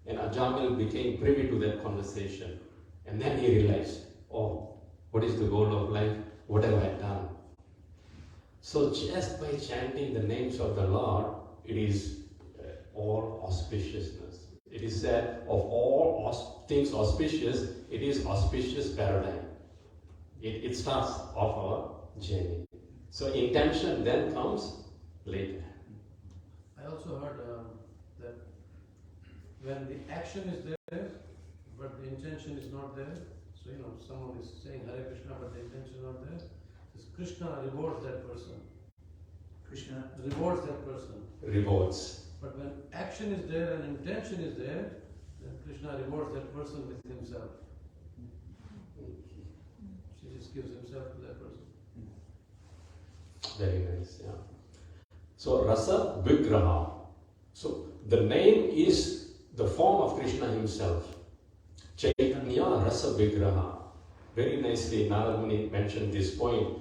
[SPEAKER 1] And Ajamil became privy to that conversation. And then he realized, oh, what is the goal of life? What have I done? So just by chanting the names of the Lord, it is all auspiciousness. It is said of all things auspicious, it is auspicious paradigm. It starts off our journey. So intention then comes later.
[SPEAKER 5] I also heard that when the action is there, but the intention is not there, so someone is saying Hare Krishna, but the intention is not there, this Krishna rewards that person.
[SPEAKER 6] Krishna
[SPEAKER 5] Rewards that person.
[SPEAKER 1] Rewards.
[SPEAKER 5] But when action is there and intention is there, then Krishna rewards that person with himself. She just gives himself to that person.
[SPEAKER 1] Very nice, yeah. So Rasa Vigraha. So the name is the form of Krishna himself. Chaitanya Rasa Vigraha. Very nicely, Narad Muni mentioned this point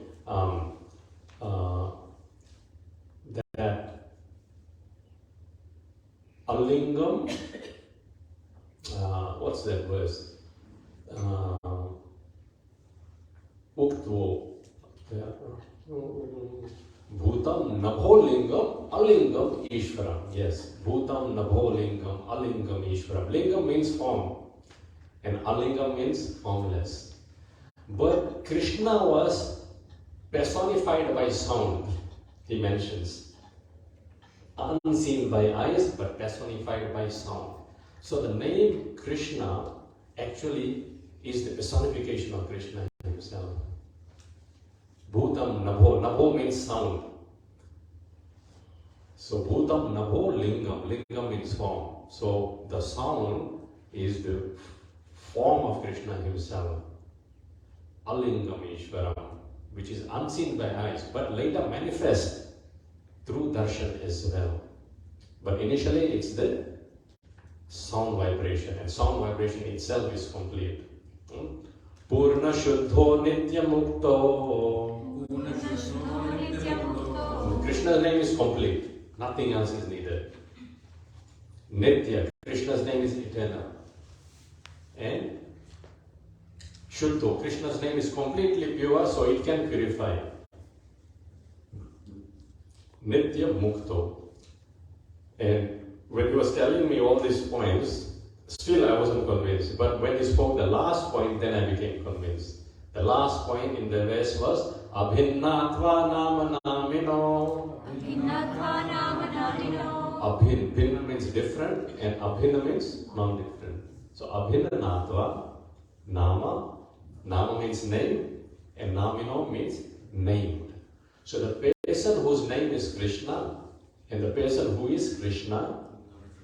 [SPEAKER 1] that Alingam, what's that verse? Uktvo. Bhutam Nabholingam Alingam Ishvaram. Yes, Bhutam Nabholingam Alingam Ishvaram. Lingam means form and Alingam means formless. But Krishna was personified by sound, he mentions. Unseen by eyes but personified by sound. So the name Krishna actually is the personification of Krishna himself. Bhutam Nabho. Nabho means sound. So Bhutam Nabho Lingam. Lingam means form. So the sound is the form of Krishna himself. Alingam Ishvaram, which is unseen by eyes, but later manifest through darshan as well. But initially it's the sound vibration, and sound vibration itself is complete. Purna Shuddho Nitya Mukto. Krishna's name is complete. Nothing else is needed. Nitya. Krishna's name is eternal. And Shuddho. Krishna's name is completely pure, so it can purify. Nitya Mukto. And when he was telling me all these points, still I wasn't convinced. But when he spoke the last point, then I became convinced. The last point in the verse was Abhinnatva Nama Namino.
[SPEAKER 2] Abhinnatva Nama Namino.
[SPEAKER 1] Bhinna means different and Abhinna means non-different. So Abhinnatva Nama. Nama means name and Namino means named. So the person whose name is Krishna and the person who is Krishna,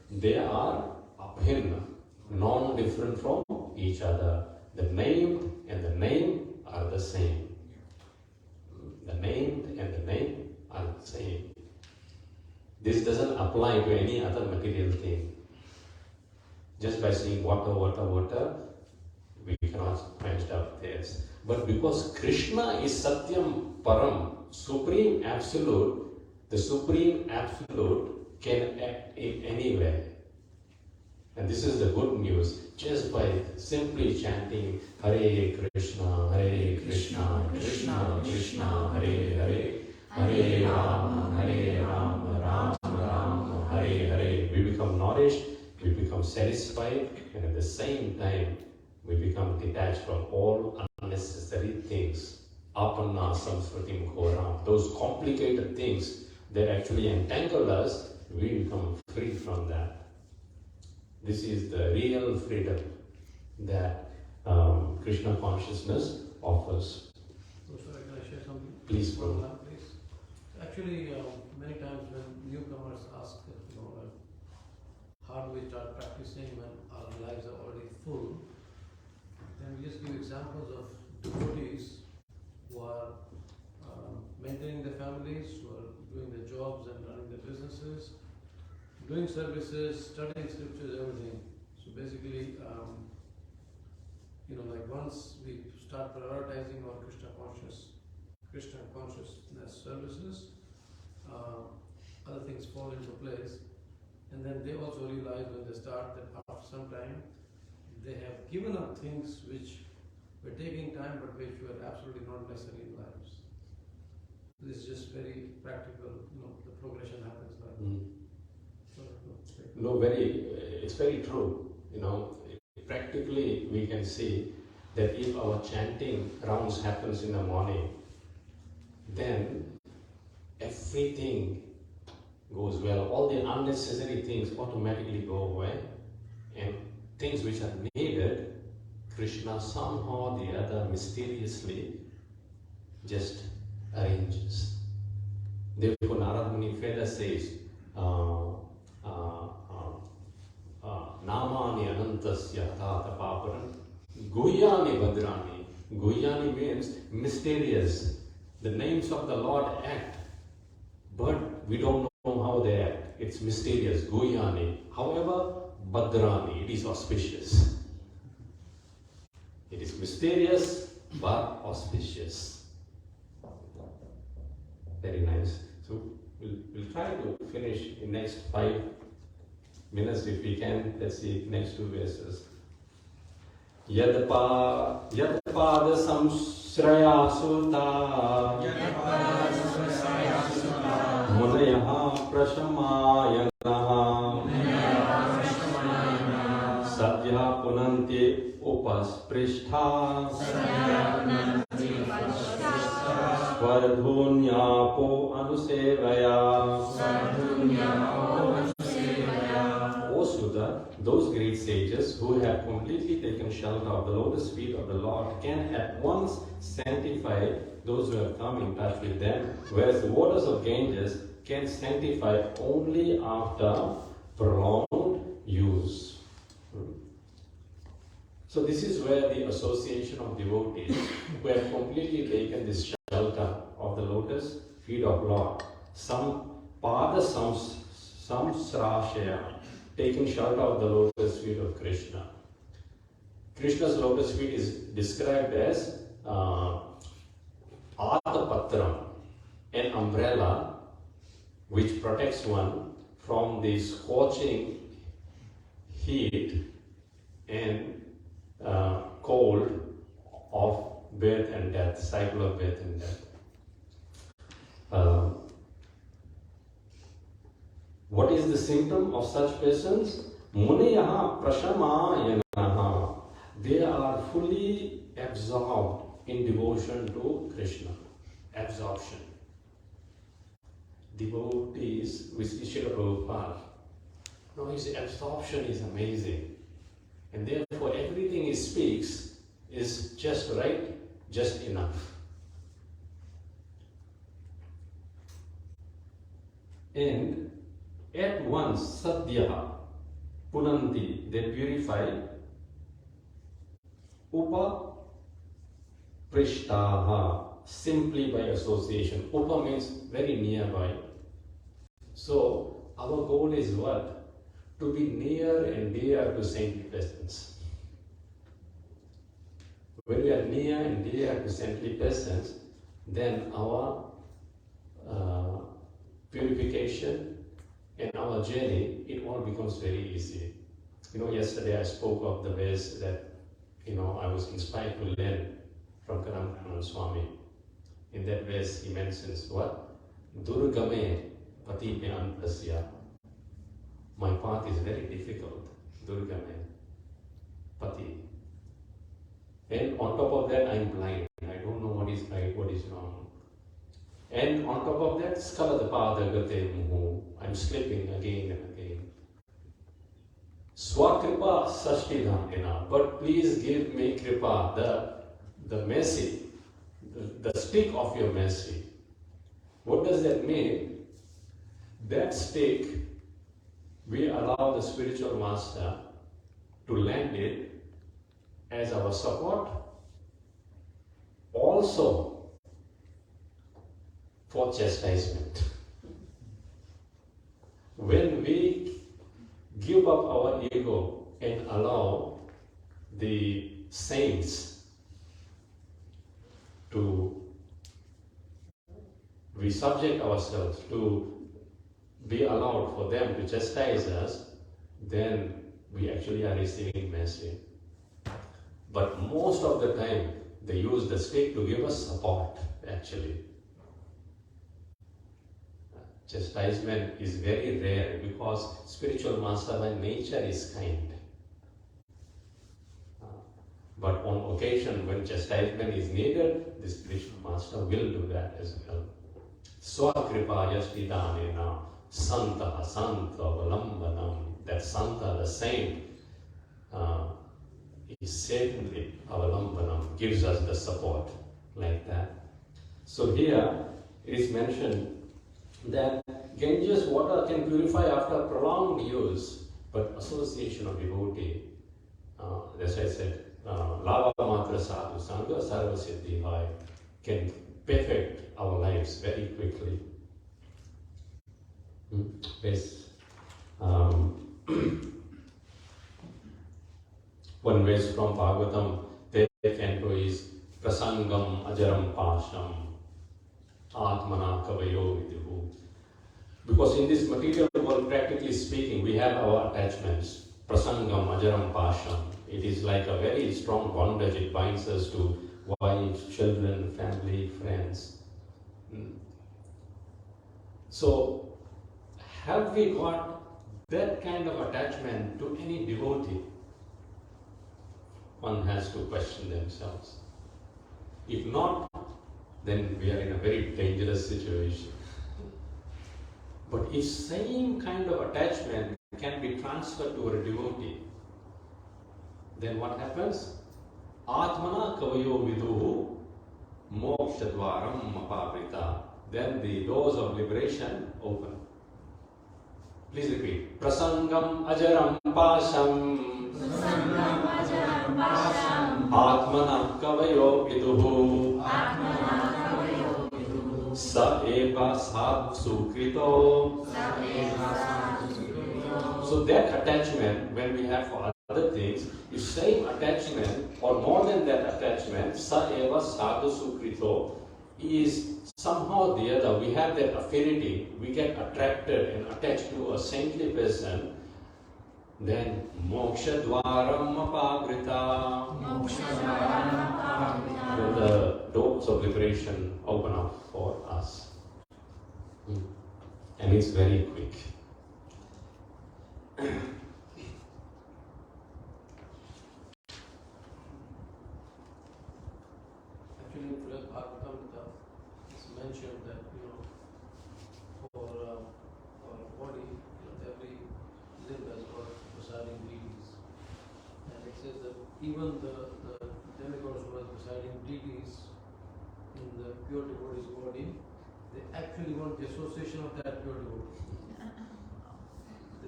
[SPEAKER 1] they are Abhinna, non-different from each other. The named and the name are the same. The named and the name are the same. This doesn't apply to any other material thing. Just by saying water, water, water, we cannot quench our thirst. But because Krishna is Satyam Param, Supreme Absolute, the Supreme Absolute can act in anywhere. And this is the good news. Just by simply chanting Hare Krishna, Krishna Krishna, Hare Hare, Hare Rama, Rama Rama, Hare Hare, we become nourished, we become satisfied, and at the same time, we become detached from all unnecessary things. Apanna samsrutim ghoram, those complicated things that actually entangle us, we become free from that. This is the real freedom that Krishna consciousness offers.
[SPEAKER 5] So, sorry, can I share something?
[SPEAKER 1] Please, Prabhu.
[SPEAKER 5] Please. Actually, many times when newcomers ask, how do we start practicing when our lives are already full, then we just give examples of devotees who are maintaining their families, who are doing their jobs and running their businesses, doing services, studying scriptures, everything. So basically, like once we start prioritizing our Krishna consciousness services, other things fall into place. And then they also realize when they start that after some time, they have given up things which were taking time but which were absolutely not necessary in lives. This is just very practical, the progression happens like that.
[SPEAKER 1] No, it's very true. Practically we can see that if our chanting rounds happens in the morning, then everything goes well. All the unnecessary things automatically go away, and things which are needed, Krishna somehow or the other mysteriously just arranges. Therefore, Narad Muni further says, Namani Anantasya Tata Paparan Guyani Badrani. Guyani means mysterious. The names of the Lord act, but we don't know how they act. It's mysterious. Guyani. However, Badrani, it is auspicious. It is mysterious but auspicious. Very nice. So we'll try to finish in next 5 minutes if we can. Let's see next 2 verses. Yadpada samshraya sutta munayaha prashamayanaha sadhya punanti upasprishtha svardhunyapo anusevaya. O Sudha, those great sages who have completely taken shelter of the lotus feet of the Lord can at once sanctify those who have come in touch with them, whereas the waters of Ganges can sanctify only after prolonged use. So this is where the association of devotees who have completely taken this shelter of the lotus feet of Lord, some pada samsrashaya, taking shelter of the lotus feet of Krishna. Krishna's lotus feet is described as Adapatram, an umbrella which protects one from the scorching heat and cold of birth and death, cycle of birth and death. What is the symptom of such persons? Muniyaha prashamayanaha. They are fully absorbed in devotion to Krishna. Absorption. Devotees with Srila Prabhupada. No, his absorption is amazing. And therefore everything he speaks is just right, just enough. And at once, sadhya, punanti, they purify, upa prishtaha, simply by association. Upa means very nearby. So, our goal is what? To be near and dear to saintly persons. When we are near and dear to saintly persons, then our purification and our journey, it all becomes very easy. Yesterday I spoke of the verse that, I was inspired to learn from Karankaran Swami. In that verse he mentions what? Durgame pati me antasya. My path is very difficult. Durgame pati. And on top of that I am blind. I don't know what is right, what is wrong. And on top of that, Skaladapadagate muhu. I'm slipping again and again. Swakripa sashtidhamina. But please give me kripa, the mercy, the stick of your mercy. What does that mean? That stick, we allow the spiritual master to land it as our support. Also, for chastisement. When we give up our ego and allow the saints we subject ourselves to be allowed for them to chastise us, then we actually are receiving mercy. But most of the time, they use the stick to give us support, actually. Chastisement is very rare because spiritual master by nature is kind. But on occasion when chastisement is needed, the spiritual master will do that as well. Swakripa yashtidanena. Santa, Santa Avalambanam. That Santa, the saint, is certainly Avalambanam, gives us the support like that. So here it is mentioned that Ganges water can purify after prolonged use, but association of devotee, as I said, Lava Matra Sadhu Sangha Sarva Siddhi Bhai, can perfect our lives very quickly. Yes. One verse from Bhagavatam, their canto is Prasangam Ajaram Pasham Atmana Kavayo Viduhu. Because in this material world, practically speaking, we have our attachments. Prasangam Ajaram Pasham. It is like a very strong bondage. It binds us to wives, children, family, friends. So, have we got that kind of attachment to any devotee? One has to question themselves. If not, then we are in a very dangerous situation. But if same kind of attachment can be transferred to a devotee, then what happens? Atmana kavayo viduhu mokshadvaram apavrita. Then the doors of liberation open. Please repeat. Prasangam ajaram pasham.
[SPEAKER 2] Prasangam ajaram pasham.
[SPEAKER 1] Atmana kavayo viduhu.
[SPEAKER 2] Atmana kavayo viduhu.
[SPEAKER 1] Sa eva sadhu sukrito.
[SPEAKER 2] Sa eva sadhu sukrito.
[SPEAKER 1] So that attachment, when we have for other things, if same attachment or more than that attachment, sa eva sadhu sukrito, is somehow or the other, we have that affinity, we get attracted and attached to a saintly person, then moksha dwaram apavrita. Then the doors of liberation open up for us. And it's very quick.
[SPEAKER 5] Actually, in Srimad Bhagavatam, it's mentioned that, for our body, every limb has got presiding deities. And it says that even the demigods who are presiding deities in the pure devotee's body, they actually want the association of that pure devotee.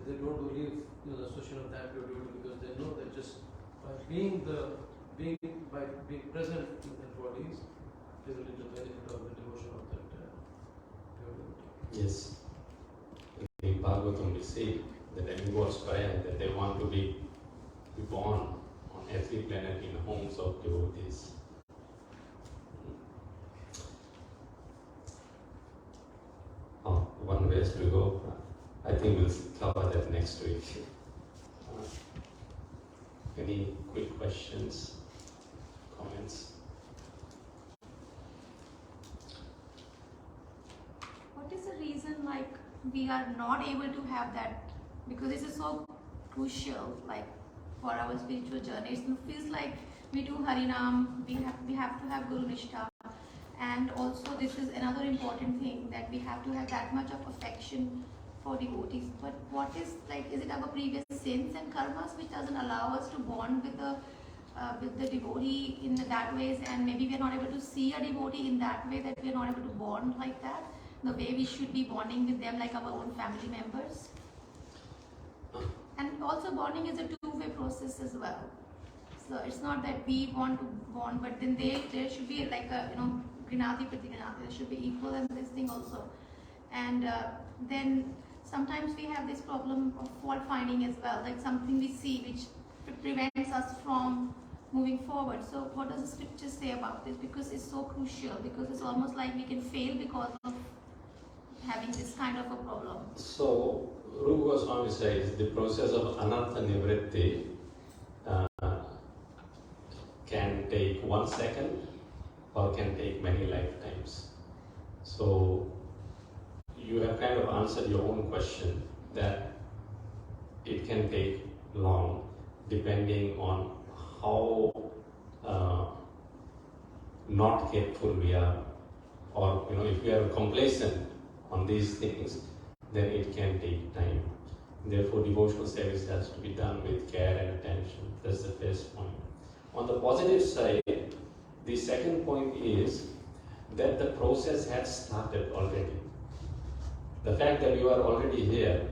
[SPEAKER 5] They don't believe the association of that pure devotee because they know that just by being present in their bodies, they will get the benefit of the devotion of that pure devotee.
[SPEAKER 1] Yes. In Bhagavatam we see the demigods prayer that they want to be born on every planet in homes of devotees. One ways to go. I think we'll cover that next week. Any quick questions, comments?
[SPEAKER 2] What is the reason like we are not able to have that? Because this is so crucial, like for our spiritual journey. It feels like we do Harinam, we have to have Guru Nishtha, and also this is another important thing that we have to have that much of affection for devotees. But what is is it our previous sins and karmas which doesn't allow us to bond with the devotee in that ways, and maybe we are not able to see a devotee in that way, that we are not able to bond like that, the way we should be bonding with them like our own family members. And also bonding is a two-way process as well. So it's not that we want to bond, but then there should be like a Grinati Pratiganati, there should be equal and this thing also. And then sometimes we have this problem of fault finding as well, like something we see which prevents us from moving forward. So what does the scripture say about this? Because it's so crucial, because it's almost like we can fail because of having this kind of a problem.
[SPEAKER 1] So, Rupa Goswami says the process of Ananta Nivritti can take 1 second or can take many lifetimes. So, you have kind of answered your own question that it can take long depending on how not careful we are, or if we are complacent on these things, then it can take time. Therefore, devotional service has to be done with care and attention. That's the first point. On the positive side, the second point is that the process has started already. The fact that you are already here,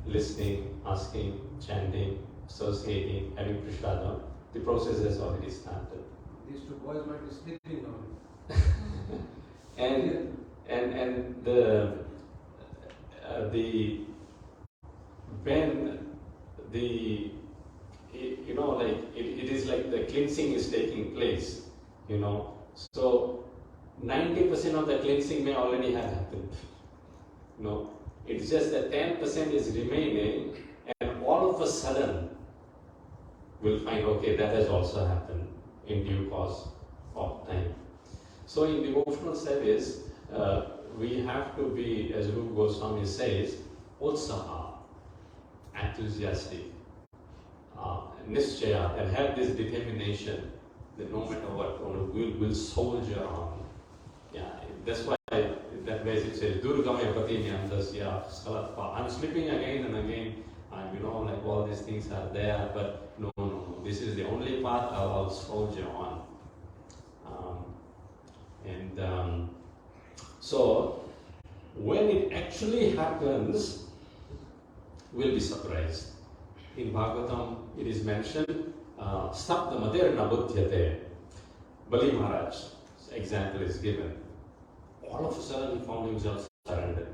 [SPEAKER 1] listening, asking, chanting, associating, having prasadam, the process has already started.
[SPEAKER 5] These two boys might be sleeping now.
[SPEAKER 1] And when the it is like the cleansing is taking place, so 90% of the cleansing may already have happened. It's just that 10% is remaining, and all of a sudden we'll find, okay, that has also happened in due course of time. So in devotional service, we have to be, as Rupa Goswami says, utsaha, enthusiastic, nischaya, and have this determination that no matter what, we'll soldier on. Yeah, that's why that way it says, Durgame Patinyam Dasya Salatpa. I'm sleeping again and again. Like all these things are there, but no. This is the only path I'll soldier on. So when it actually happens, we'll be surprised. In Bhagavatam, it is mentioned, Sapta Materna Buddhyate. Bali Maharaj's example is given. All of a sudden he found himself surrendered.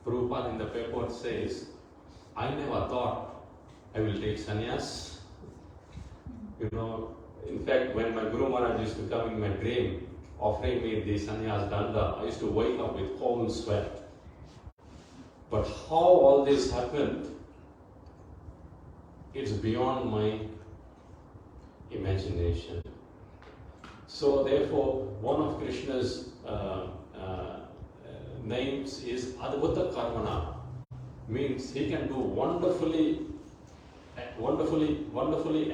[SPEAKER 1] Prabhupada in the purport says, I never thought I will take sannyas. In fact, when my Guru Maharaj used to come in my dream, offering me the sannyas danda, I used to wake up with cold sweat. But how all this happened, it's beyond my imagination. So therefore, one of Krishna's names is Adbhuta Karmana, means he can do wonderfully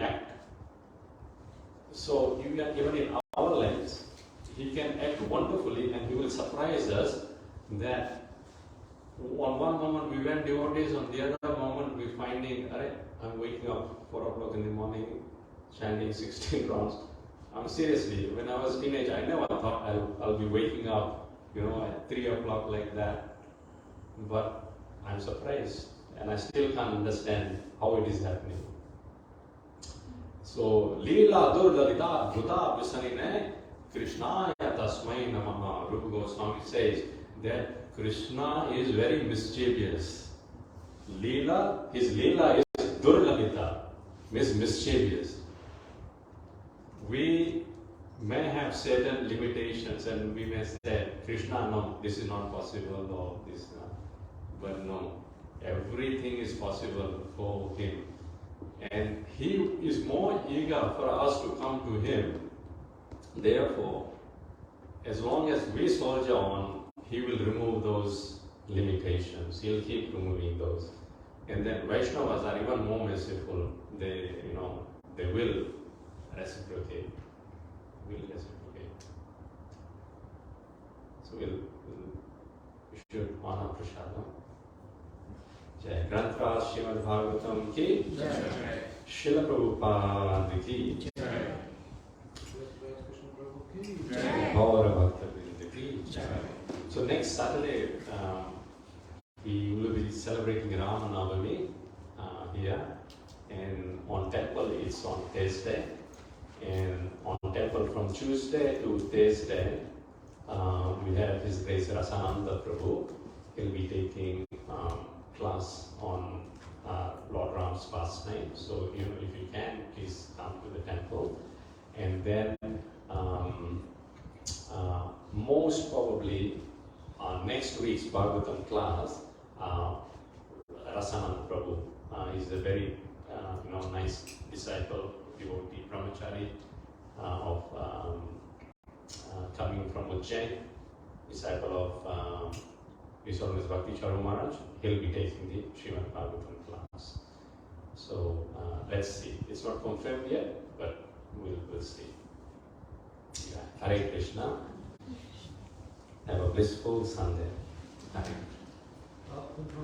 [SPEAKER 1] act. So even in our lives, he can act wonderfully, and he will surprise us that on one moment we went devotees, on the other moment we finding, I'm waking up 4 o'clock in the morning, chanting 16 rounds. Seriously, when I was a teenager, I never thought I'll be waking up, at 3 o'clock like that. But I'm surprised, and I still can't understand how it is happening. So, Leela Durlalita Bhuta Visanine Krishnaya Tasmai Namaha. Rupa Goswami says that Krishna is very mischievous. His Leela is Durlalita, means mischievous. We may have certain limitations, and we may say, Krishna, no, this is not possible, or this not. But no, everything is possible for him. And he is more eager for us to come to him. Therefore, as long as we soldier on, he will remove those limitations. He'll keep removing those. And then Vaishnavas are even more merciful. They will reciprocate. So we should honor prasadam. Jai Granthra Srimad Bhagavatam ki Jai. Srila Prabhupada ki Jai. Gaura Bhakta Vrinda ki Jai. So next Saturday, we will be celebrating Rama Navami here, and on temple it's on Thursday, and on temple from Tuesday to Thursday we have His Grace Rasananda Prabhu. He'll be taking class on Lord Ram's pastime. So if you can, please come to the temple. And then most probably next week's Bhagavatam class, Rasananda Prabhu is a very nice disciple, devotee, brahmachari coming from Ujjain, disciple of His Holiness Bhakti Charu Maharaj. He'll be taking the Srimad Bhagavatam class. So let's see. It's not confirmed yet, but we'll see. Yeah. Hare Krishna. Have a blissful Sunday. Hare.
[SPEAKER 5] Up and down.